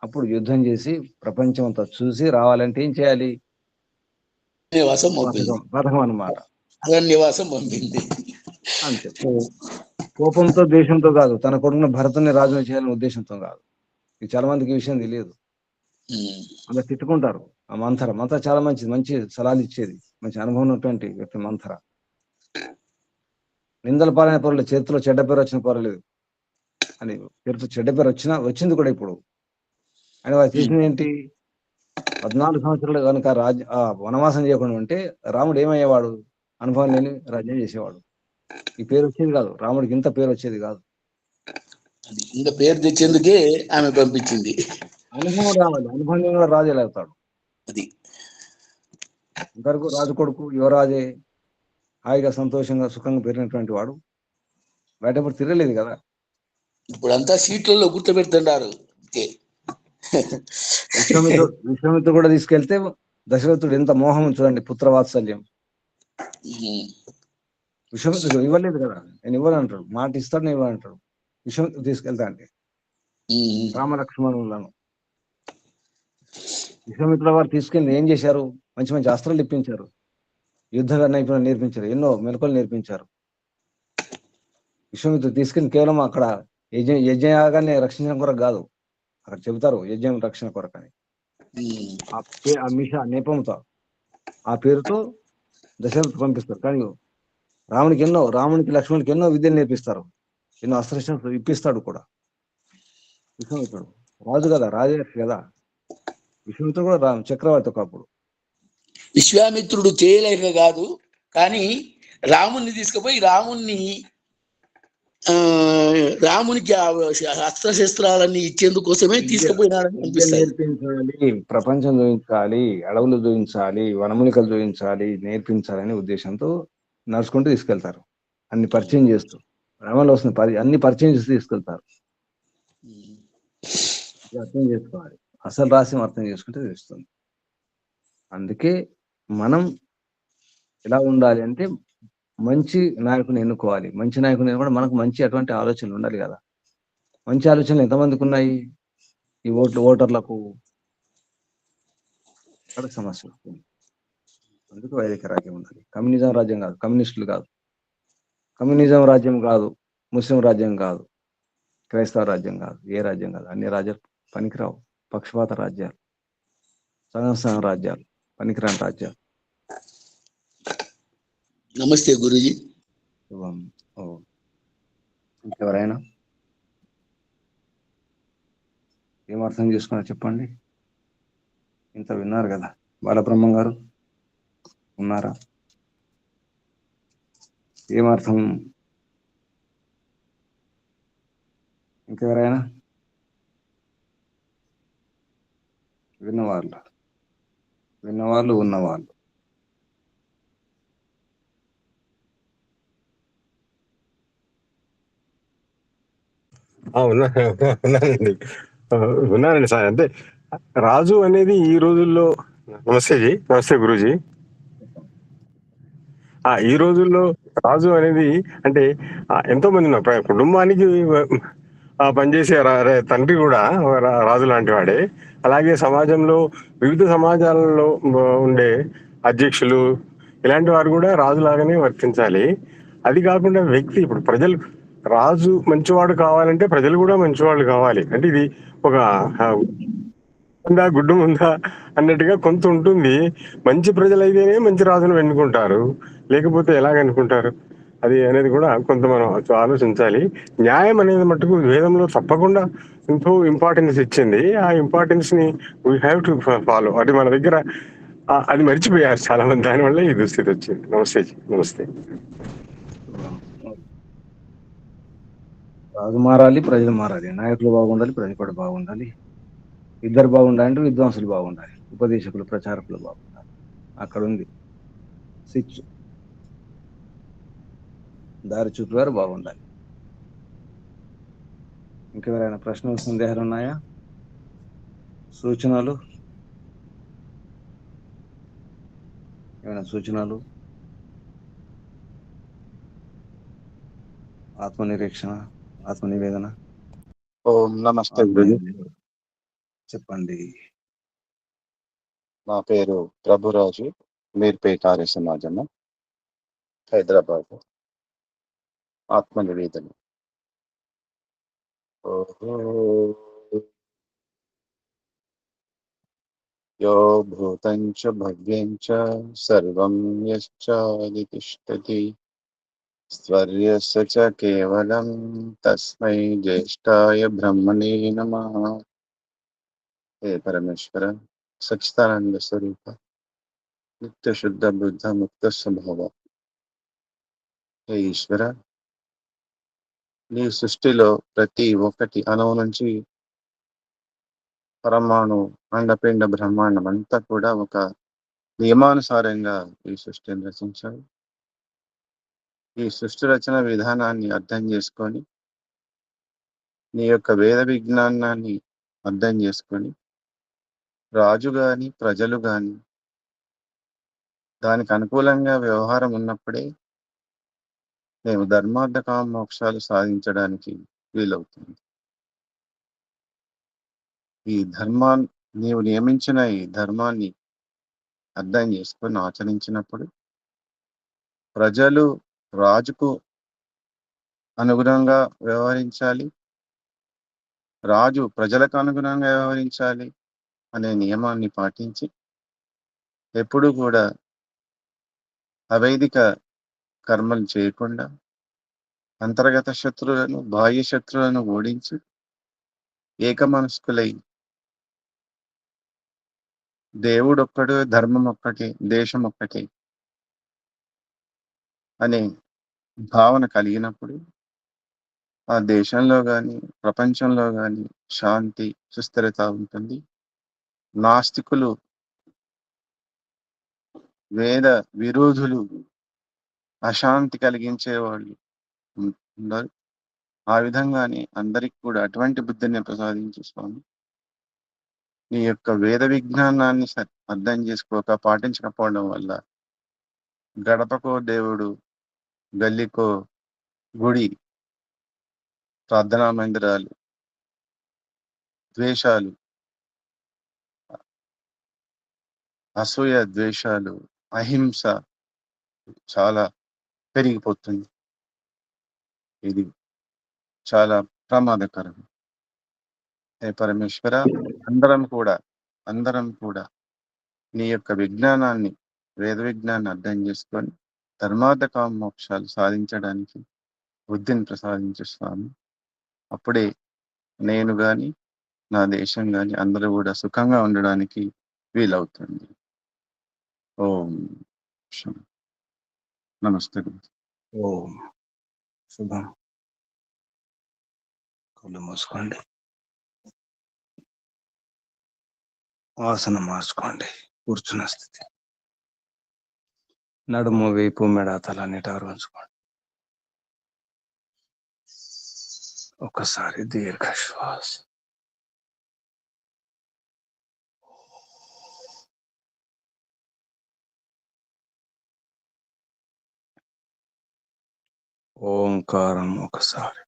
అప్పుడు యుద్ధం చేసి ప్రపంచం అంతా చూసి రావాలంటే ఏం చేయాలి? నివాసం పంపింది. పథకం అన్నమాట. నివాసం పంపింది అంతే. కోపంతో, ద్వేషంతో కాదు, తన కొడుకున్న భరతుని రాజుని చేయాలనే ఉద్దేశంతో కాదు. ఇది చాలా మందికి ఈ విషయం తెలియదు. అలా తిట్టుకుంటారు. ఆ మంథర చాలా మంచిది, మంచి సలహాలు ఇచ్చేది, మంచి అనుభవం ఉన్నటువంటి వ్యక్తి మంథర. నిందల పాలైన పర్వాలేదు, చేతిలో చెడ్డ పేరు వచ్చిన పర్వాలేదు అని. పేరుతో చెడ్డ పేరు వచ్చింది కూడా ఇప్పుడు. అని వారు చేసింది ఏంటి? 14 సంవత్సరాలు కనుక వనవాసం చేయకుండా ఉంటే రాముడు ఏమయ్యేవాడు? అనుభవం లేని రాజ్యం చేసేవాడు. ఈ పేరు వచ్చేది కాదు, రాముడికి ఇంత పేరు వచ్చేది కాదు. ఇంకా పేరు తెచ్చేందుకే ఆమె పంపించింది. అనుభవం రావాలి, అనుభవం లేని వాడు రాజు ఎలా అవుతాడు? అది ఇంతవరకు రాజు కొడుకు యువరాజే, హాయిగా సంతోషంగా సుఖంగా పెరిగినటువంటి వాడు బయటప్పుడు తిరగలేదు కదా. ఇప్పుడంతా సీట్లలో గుర్తుపెడుతున్నారు. విశ్వామిత్రుడు కూడా తీసుకెళ్తే దశరథుడు ఎంత మోహం చూడండి, పుత్రవాత్సల్యం. విశ్వామిత్రుడు ఇవ్వలేదు కదా, నేను ఇవ్వాలంటాడు, మాట ఇస్తాడు, నేను ఇవ్వాలంటాడు. విశ్వామిత్రుడు తీసుకెళ్తా అంటే రామలక్ష్మణులను. విశ్వామిత్రుల వారు తీసుకెళ్ళి ఏం చేశారు? మంచి మంచి అస్త్రాలు ఇప్పించారు, యుద్ధ నైపుణ్యం నేర్పించారు, ఎన్నో మెలకువలు నేర్పించారు. విశ్వామిత్రుడు తీసుకెళ్ళి కేవలం అక్కడ యజ్ఞయాగాన్ని రక్షించడం కొరకు కాదు, అక్కడ చెబుతారు యజ్ఞం రక్షణ కొరకని. ఆ నేపంతో, ఆ పేరుతో దశరథ పంపిస్తారు. కానీ రామునికి లక్ష్మణునికి ఎన్నో విద్యలు నేర్పిస్తారు, ఎన్నో అస్త్రశస్త్రాలు ఇప్పిస్తాడు కూడా విశ్వామిత్రుడు. రాజు కదా, రాజర్షి కదా. విశ్వామిత్రుడు కూడా చక్రవర్తి ఒకప్పుడు. విశ్వామిత్రుడు చేయలేక కాదు, కానీ రాముణ్ణి తీసుకుపోయి రామునికి అస్త్రశస్త్రాలన్నీ ఇచ్చేందుకోసమే తీసుకుపోయినాడని అనిపిస్తుంది. నేర్పించాలి, ప్రపంచం చూపించాలి, అడవులు చూపించాలి, వనమూలికలు చూపించాలి, నేర్పించాలనే ఉద్దేశంతో నడుచుకుంటూ తీసుకెళ్తారు. అన్ని పరిచయం చేస్తూ, రామంలో వస్తున్న అన్ని పరిచయం చేస్తూ తీసుకెళ్తారు. అర్థం చేసుకోవాలి, అసలు రహస్యం అర్థం చేసుకుంటే తెలుస్తుంది. అందుకే మనం ఎలా ఉండాలి అంటే, మంచి నాయకుని ఎన్నుకోవాలి. మంచి నాయకుని కూడా మనకు మంచి అటువంటి ఆలోచనలు ఉండాలి కదా. మంచి ఆలోచనలు ఎంతమందికి ఉన్నాయి? ఈ ఓటర్లకు అక్కడ సమస్య వస్తుంది. అందుకు వైదిక రాజ్యం ఉండాలి. కమ్యూనిజం రాజ్యం కాదు, కమ్యూనిస్టులు కాదు. కమ్యూనిజం రాజ్యం కాదు, ముస్లిం రాజ్యం కాదు, క్రైస్తవ రాజ్యం కాదు, ఏ రాజ్యం కాదు. అన్ని రాజ్యాలు పనికిరావు. పక్షపాత రాజ్యాలు, సగం రాజ్యాలు, పనికిరాని రాజ్యాలు. నమస్తే గురూజీ. శుభం. ఓ, ఇంకెవరైనా ఏం అర్థం చేసుకున్నా చెప్పండి. ఇంత విన్నారు కదా. బాలబ్రహ్మం గారు ఉన్నారా? ఏమర్థం? ఇంకెవరైనా విన్నవాళ్ళు ఉన్నవాళ్ళు. ఉన్నానండి. ఉన్నానండి సార్. అంటే రాజు అనేది ఈ రోజుల్లో, నమస్తే జీ, నమస్తే గురూజీ. ఈ రోజుల్లో రాజు అనేది అంటే ఎంతో మంది ఉన్నారు. కుటుంబానికి పనిచేసే తండ్రి కూడా రాజు లాంటి వాడే. అలాగే సమాజంలో వివిధ సమాజాలలో ఉండే అధ్యక్షులు ఇలాంటి వారు కూడా రాజులాగానే వర్తించాలి. అది కాకుండా వ్యక్తి, ఇప్పుడు ప్రజలు, రాజు మంచివాడు కావాలంటే ప్రజలు కూడా మంచివాళ్ళు కావాలి. అంటే ఇది ఒక ఉందా గుడ్డు ఉందా అన్నట్టుగా కొంత ఉంటుంది. మంచి ప్రజలైతేనే మంచి రాజును ఎన్నుకుంటారు, లేకపోతే ఎలాగ ఎన్నుకుంటారు? అది అనేది కూడా కొంత మనం ఆలోచించాలి. న్యాయం అనేది మటుకు వేదంలో తప్పకుండా ఎంతో ఇంపార్టెన్స్ ఇచ్చింది. ఆ ఇంపార్టెన్స్ ని వీ హ్యావ్ టు ఫాలో. అది మన దగ్గర అది మర్చిపోయారు చాలా మంది. దానివల్ల ఈ దుస్థితి వచ్చింది. నమస్తే జీ, నమస్తే. రాజు మారాలి, ప్రజలు మారాలి, నాయకులు బాగుండాలి, ప్రజలు కూడా బాగుండాలి. ఇద్దరు బాగుండాలంటే విద్వాంసులు బాగుండాలి, ఉపదేశకులు, ప్రచారకులు బాగుండాలి. అక్కడ ఉంది స్విచ్. దారి చూపేవారు బాగుండాలి. ఇంకెవరైనా ప్రశ్నలు, సందేహాలు ఉన్నాయా? సూచనలు? ఏమైనా సూచనలు? ఆత్మనిరీక్షణ, ఆత్మనివేదన. ఓం నమస్తే గురుజీ. చెప్పండి. నా పేరు ప్రభురాజు, మీర్పేట ఆర్య సమాజము, హైదరాబాద్. ఆత్మనివేదన. ఓహో యో భూతం చ భవ్యం చ సర్వం యశ్చాది తిష్టతి స్వర్యస్య చ కేవలం తస్మై జ్యేష్ఠాయ బ్రహ్మణే నమః. హే పరమేశ్వర, సచ్చిదానంద స్వరూప, నిత్య శుద్ధ బుద్ధ ముక్త స్వభావ, హే ఈశ్వర, నీ సృష్టిలో ప్రతి ఒక్కటి అణువు నుంచి పరమాణు, అండపిండ, బ్రహ్మాండం అంతా కూడా ఒక నియమానుసారంగా ఈ సృష్టిని రచించారు. ఈ సృష్టి రచన విధానాన్ని అర్థం చేసుకొని, నీ యొక్క వేద విజ్ఞానాన్ని అర్థం చేసుకొని, రాజు గాని ప్రజలు గాని దానికి అనుకూలంగా వ్యవహారం ఉన్నప్పుడే మేము ధర్మార్థ కామ మోక్షాలు సాధించడానికి వీలవుతుంది. ఈ ధర్మాన్ని, నీవు నియమించిన ఈ ధర్మాన్ని అర్థం చేసుకొని ఆచరించినప్పుడు ప్రజలు రాజుకు అనుగుణంగా వ్యవహరించాలి, రాజు ప్రజలకు అనుగుణంగా వ్యవహరించాలి అనే నియమాన్ని పాటించి ఎప్పుడూ కూడా అవైదిక కర్మలు చేయకుండా అంతర్గత శత్రువులను, బాహ్య శత్రువులను ఓడించి ఏకమనస్కులై దేవుడు ఒక్కడు, ధర్మం ఒక్కటే, దేశం ఒక్కటే అనే భావన కలిగినప్పుడు ఆ దేశంలో కానీ ప్రపంచంలో కానీ శాంతి, సుస్థిరత ఉంటుంది. నాస్తికులు, వేద విరోధులు, అశాంతి కలిగించే వాళ్ళు ఉండరు. ఆ విధంగానే అందరికి కూడా అటువంటి బుద్ధిని ప్రసాదించు స్వామి. నీ యొక్క వేద విజ్ఞానాన్ని అర్థం చేసుకోక పాటించకపోవడం వల్ల గడపకో దేవుడు, గల్లికో గుడి, ప్రార్థనా మందిరాలు, ద్వేషాలు, అసూయ, ద్వేషాలు, అహింస చాలా పెరిగిపోతుంది. ఇది చాలా ప్రమాదకరం. హే పరమేశ్వర, అందరం కూడా నీ యొక్క విజ్ఞానాన్ని, వేద విజ్ఞానాన్ని అర్థం చేసుకొని ధర్మార్థ కామ మోక్షాలు సాధించడానికి బుద్ధిని ప్రసాదించు స్వామి. అప్పుడే నేను గాని, నా దేశం గాని అందరూ కూడా సుఖంగా ఉండడానికి వీలవుతుంది. ఓం శం- నమస్తే. ఓం శుభం. కళ్ళు మూసుకోండి, ఆసనం మార్చుకోండి. కూర్చున్న స్థితి, నడుము, వీపు, మెడ, తల నిటారు ఉంచుకోండి. ఒకసారి దీర్ఘ శ్వాస. ఓంకారం ఒకసారి.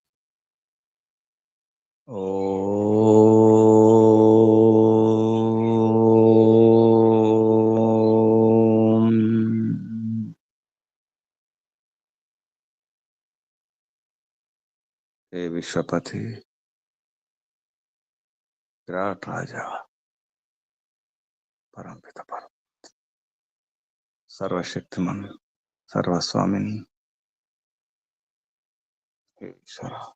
ఓ हे विश्वपति, विराट राजा, परमपिता परम सर्वशक्तिमान सर्वस्वामिन, हे ईश्वर,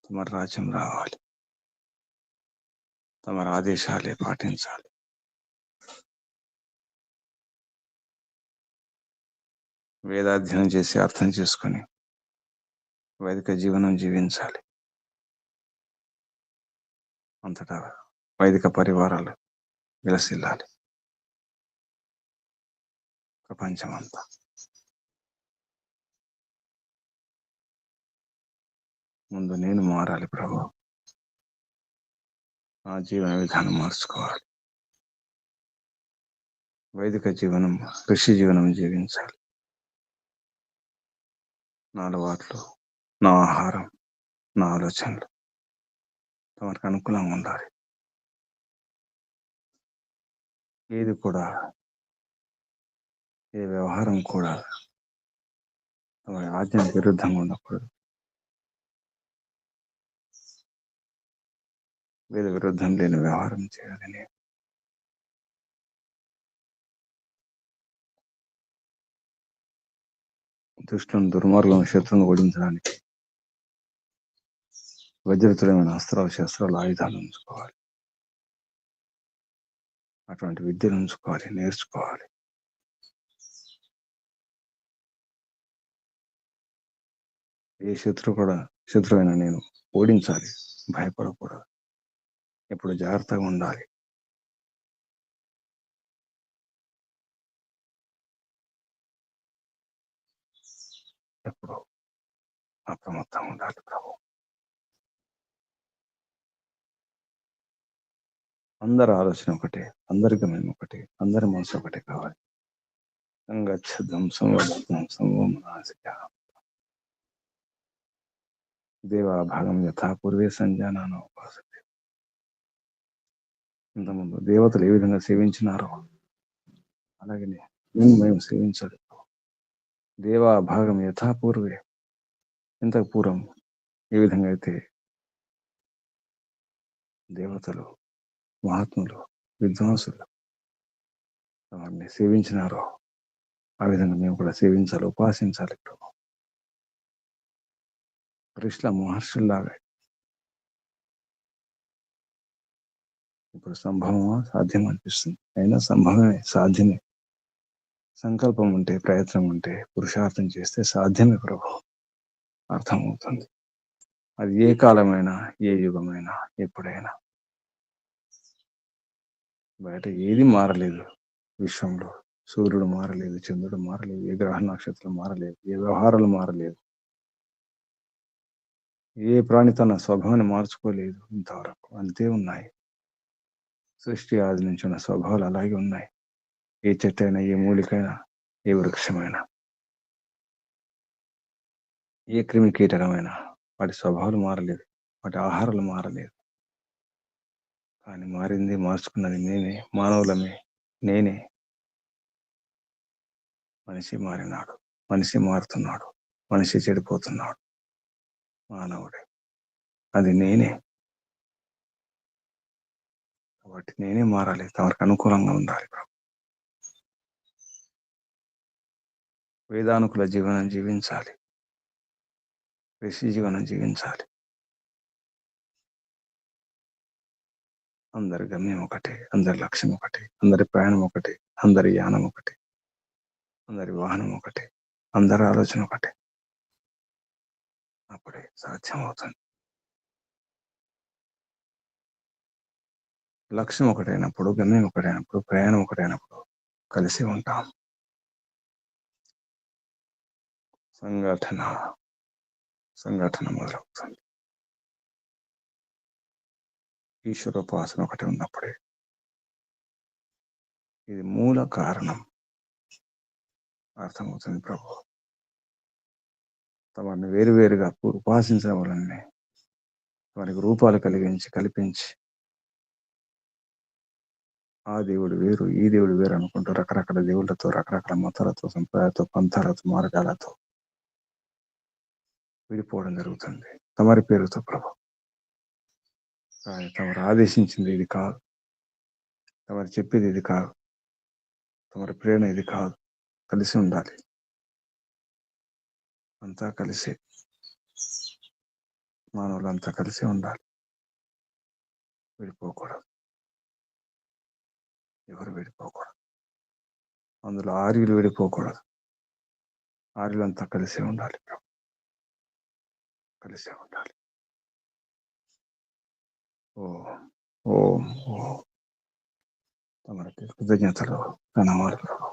తమ రాజ్యం రావాలి, తమ ఆదేశాలే పాటించాలి. వేదాధ్యయనం చేసి అర్థం చేసుకొని వైదిక జీవనం జీవించాలి. అంతటా వైదిక పరివారాలు విలసిల్లాలి ప్రపంచమంతా. ముందు నేను మారాలి ప్రభు, నా జీవన విధానం మార్చుకోవాలి. వైదిక జీవనం, ఋషి జీవనం జీవించాలి. నా అలవాట్లు, నా ఆహారం, నా ఆలోచనలు తమకు అనుకూలంగా ఉండాలి. ఏది కూడా, ఏ వ్యవహారం కూడా తమ ఆజ్ఞకు విరుద్ధంగా ఉండకూడదు. వేద విరుద్ధం లేని వ్యవహారం చేయాలని దుష్టులను, దుర్మార్గం, శత్రువును ఓడించడానికి వజ్రతులమైన అస్త్రాలు, శస్త్రాలు, ఆయుధాలు ఉంచుకోవాలి. అటువంటి విద్యను ఉంచుకోవాలి, నేర్చుకోవాలి. ఏ శత్రువైనా నేను ఓడించాలి, భయపడకూడదు. ఎప్పుడు జాగ్రత్తగా ఉండాలి. ఎప్పుడు అప్రమత్తంగా ఉండాలి ప్రభు. అందరి ఆలోచన ఒకటే, అందరికి మేము ఒకటే, అందరి మనసు ఒకటే కావాలి. సంగచ్చం సంవర్ధం సంవమనాసిక దేవా భాగం యథా పూర్వే సంజానాన ఉపాసతే. ఇంతకుముందు దేవతలు ఏ విధంగా సేవించినారో అలాగే మేము సేవించాలి. దేవా భాగం యథా పూర్వే, ఇంతకు పూర్వం ఏ విధంగా అయితే దేవతలు, మహాత్ములు, విద్వాంసులు వారిని సేవించినారో ఆ విధంగా మేము కూడా సేవించాలి, ఉపాసించాలి ప్రభు. ఋషుల, మహర్షుల్లాగా. ఇప్పుడు సంభవమా, సాధ్యం అనిపిస్తుంది. అయినా సంభవమే, సాధ్యమే. సంకల్పం ఉంటే, ప్రయత్నం ఉంటే, పురుషార్థం చేస్తే సాధ్యమే ప్రభు. అర్థమవుతుంది. అది ఏ కాలమైనా, ఏ యుగమైనా, ఎప్పుడైనా. బయట ఏది మారలేదు విశ్వంలో. సూర్యుడు మారలేదు, చంద్రుడు మారలేదు, ఏ గ్రహ నక్షత్రం మారలేదు, ఏ వ్యవహారాలు మారలేదు. ఏ ప్రాణి తన స్వభావాన్ని మార్చుకోలేదు ఇంతవరకు. అంతే ఉన్నాయి. సృష్టి ఆది నుంచి ఉన్న స్వభావాలు అలాగే ఉన్నాయి. ఏ చెట్టు అయినా, ఏ మూలికైనా, ఏ వృక్షమైనా, ఏ క్రిమి కీటకమైనా వాటి స్వభావాలు మారలేదు, వాటి ఆహారాలు మారలేదు. కానీ మారింది, మార్చుకున్నది నేనే, మానవులమే, నేనే. మనిషి మారినాడు, మనిషి మారుతున్నాడు, మనిషి చెడిపోతున్నాడు. మానవుడే అది నేనే. కాబట్టి నేనే మారాలి, తమరికి అనుకూలంగా ఉండాలి. వేదానుకుల జీవనం జీవించాలి, ఋషి జీవనం జీవించాలి. అందరి గమ్యం ఒకటే, అందరి లక్ష్యం ఒకటే, అందరి ప్రయాణం ఒకటే, అందరి యానం ఒకటే, అందరి వాహనం ఒకటే, అందరి ఆలోచన ఒకటే. అప్పుడే సాధ్యమవుతుంది. లక్ష్యం ఒకటైనప్పుడు, గమ్యం ఒకటైనప్పుడు, ప్రయాణం ఒకటైనప్పుడు కలిసి ఉంటాం. సంఘటన మొదలవుతుంది. ఈశ్వరోపాసన ఒకటి ఉన్నప్పుడే ఇది మూల కారణం అర్థమవుతుంది. ప్రభు తమని వేరువేరుగా ఉపాసించడం వలనే వారికి రూపాలు కల్పించి ఆ దేవుడు వేరు, ఈ దేవుడు వేరు అనుకుంటూ రకరకాల దేవుళ్ళతో, రకరకాల మతాలతో, సంప్రదాయాలతో, పంథాలతో, మార్గాలతో విడిపోవడం జరుగుతుంది తమరి పేరుతో. ప్రభు కానీ తమరు ఆదేశించింది ఇది కాదు, తమరు చెప్పేది ఇది కాదు, తమరి ప్రేరణ ఇది కాదు. కలిసి ఉండాలి, అంతా కలిసి, మానవులంతా కలిసి ఉండాలి. విడిపోకూడదు, ఎవరు విడిపోకూడదు. అందులో ఆర్యులు విడిపోకూడదు. ఆర్యులంతా కలిసి ఉండాలి, కలిసి ఉండాలి. ఓ ఓ ఓ తమరికి కృతజ్ఞతలు, ధన్యవాదాలు ప్రభు.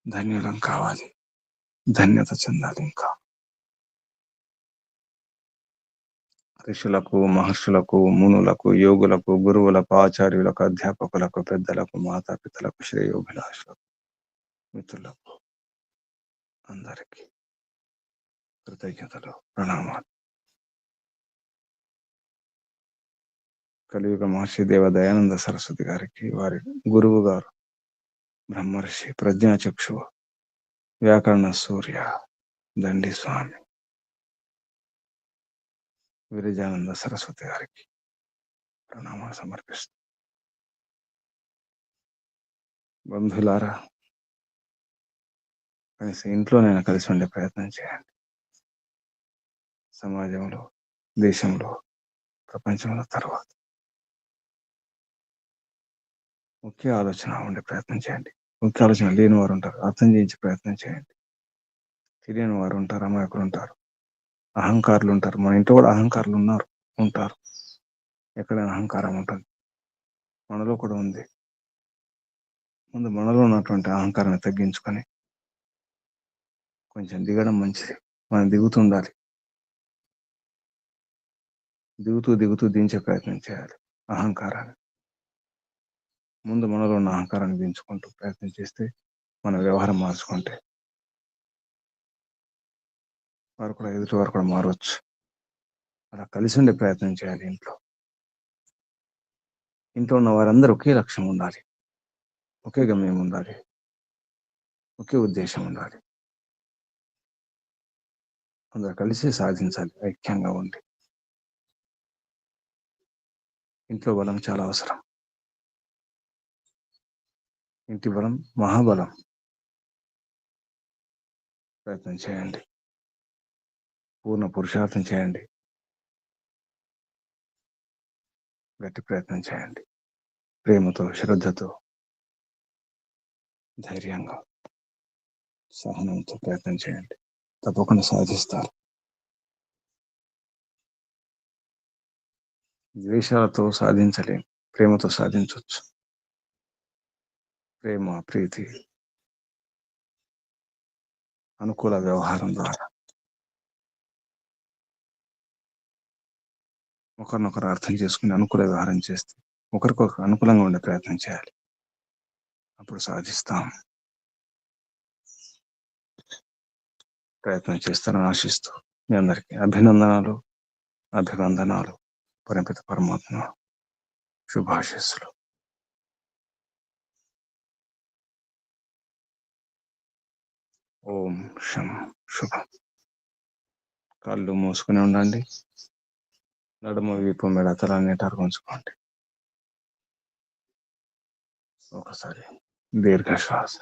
ధన్యులం కావాలి, ధన్యత చెందాలి. ఇంకా ఋషులకు, మహర్షులకు, మునులకు, యోగులకు, గురువులకు, ఆచార్యులకు, అధ్యాపకులకు, పెద్దలకు, మాతాపితలకు, శ్రేయోభిలాషులకు, మిత్రులకు అందరికీ కృతజ్ఞతలు, ప్రణామాలు. కలియుగ మహర్షి దేవ దయానంద సరస్వతి గారికి, వారి గురువు గారు బ్రహ్మర్షి ప్రజ్ఞాచక్షువు వ్యాకరణ సూర్య దండి స్వామి విరజానంద సరస్వతి గారికి ప్రణామాలు సమర్పిస్తూ, బంధులారా కనీసం ఇంట్లోనైనా కలిసి ఉండే ప్రయత్నం చేయండి. సమాజంలో, దేశంలో, ప్రపంచంలో తర్వాత ముఖ్య ఆలోచన ఉండే ప్రయత్నం చేయండి. ముఖ్య ఆలోచన లేని వారు ఉంటారు, అర్థం చేయించే ప్రయత్నం చేయండి. తెలియని వారు ఉంటారు, అమాయకులు ఉంటారు, అహంకారులు ఉంటారు. మన ఇంట్లో కూడా అహంకారులు ఉంటారు. ఎక్కడైనా అహంకారం ఉంటుంది, మనలో కూడా ఉంది. ముందు మనలో ఉన్నటువంటి అహంకారాన్ని తగ్గించుకొని కొంచెం దిగడం మంచిది. మనం దిగుతుండాలి, దిగుతూ దించే ప్రయత్నం చేయాలి అహంకారాన్ని. ముందు మనలో ఉన్న అహంకారాన్ని దించుకుంటూ ప్రయత్నం చేస్తే, మన వ్యవహారం మార్చుకుంటే ఎదుటి వారు కూడా మారవచ్చు. అలా కలిసి ఉండే ప్రయత్నం చేయాలి. ఇంట్లో ఉన్న వారందరూ ఒకే లక్ష్యం ఉండాలి, ఒకే గమ్యం ఉండాలి, ఒకే ఉద్దేశం ఉండాలి. అందరూ కలిసి సాధించాలి ఐక్యంగా ఉండి. ఇంట్లో బలం చాలా అవసరం. ఇంటి బలం మహాబలం. ప్రయత్నం చేయండి, పూర్ణ పురుషార్థం చేయండి, గట్టి ప్రయత్నం చేయండి. ప్రేమతో, శ్రద్ధతో, ధైర్యంగా, సహనంతో ప్రయత్నం చేయండి. తప్పకుండా సాధిస్తారు. ద్వేషాలతో సాధించలేం, ప్రేమతో సాధించవచ్చు. ప్రేమ, ప్రీతి, అనుకూల వ్యవహారం ద్వారా ఒకరినొకరు అర్థం చేసుకుని అనుకూల వ్యవహారం చేస్తే, ఒకరికొకరు అనుకూలంగా ఉండే ప్రయత్నం చేయాలి. అప్పుడు సాధిస్తాం. ప్రయత్నం చేస్తారని ఆశిస్తూ మీ అందరికీ అభినందనాలు, అభివందనాలు. పరమపిత పరమాత్మ శుభాశీస్సులు. ఓం శం శుభం. కళ్ళు మూసుకుని ఉండండి. నడుము వీపు మెడతలన్నీ ఉంచుకోండి. ఒకసారి దీర్ఘ శ్వాస.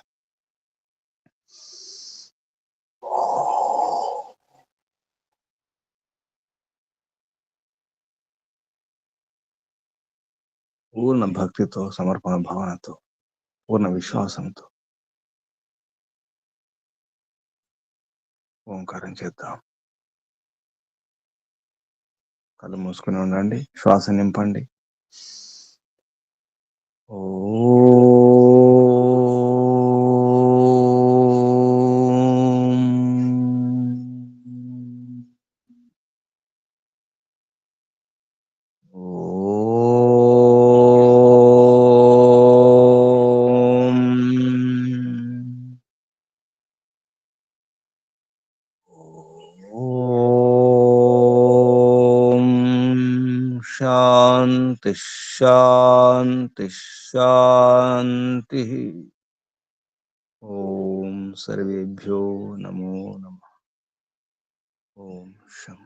పూర్ణ భక్తితో, సమర్పణ భావనతో, పూర్ణ విశ్వాసంతో ఓంకారం చేద్దాం. కళ్ళు మూసుకుని ఉండండి. శ్వాస నింపండి. ఓ శాంతి శాంతి శాంతి. ఓం సర్వేభ్యో నమో నమః. ఓం శం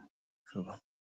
శుభం.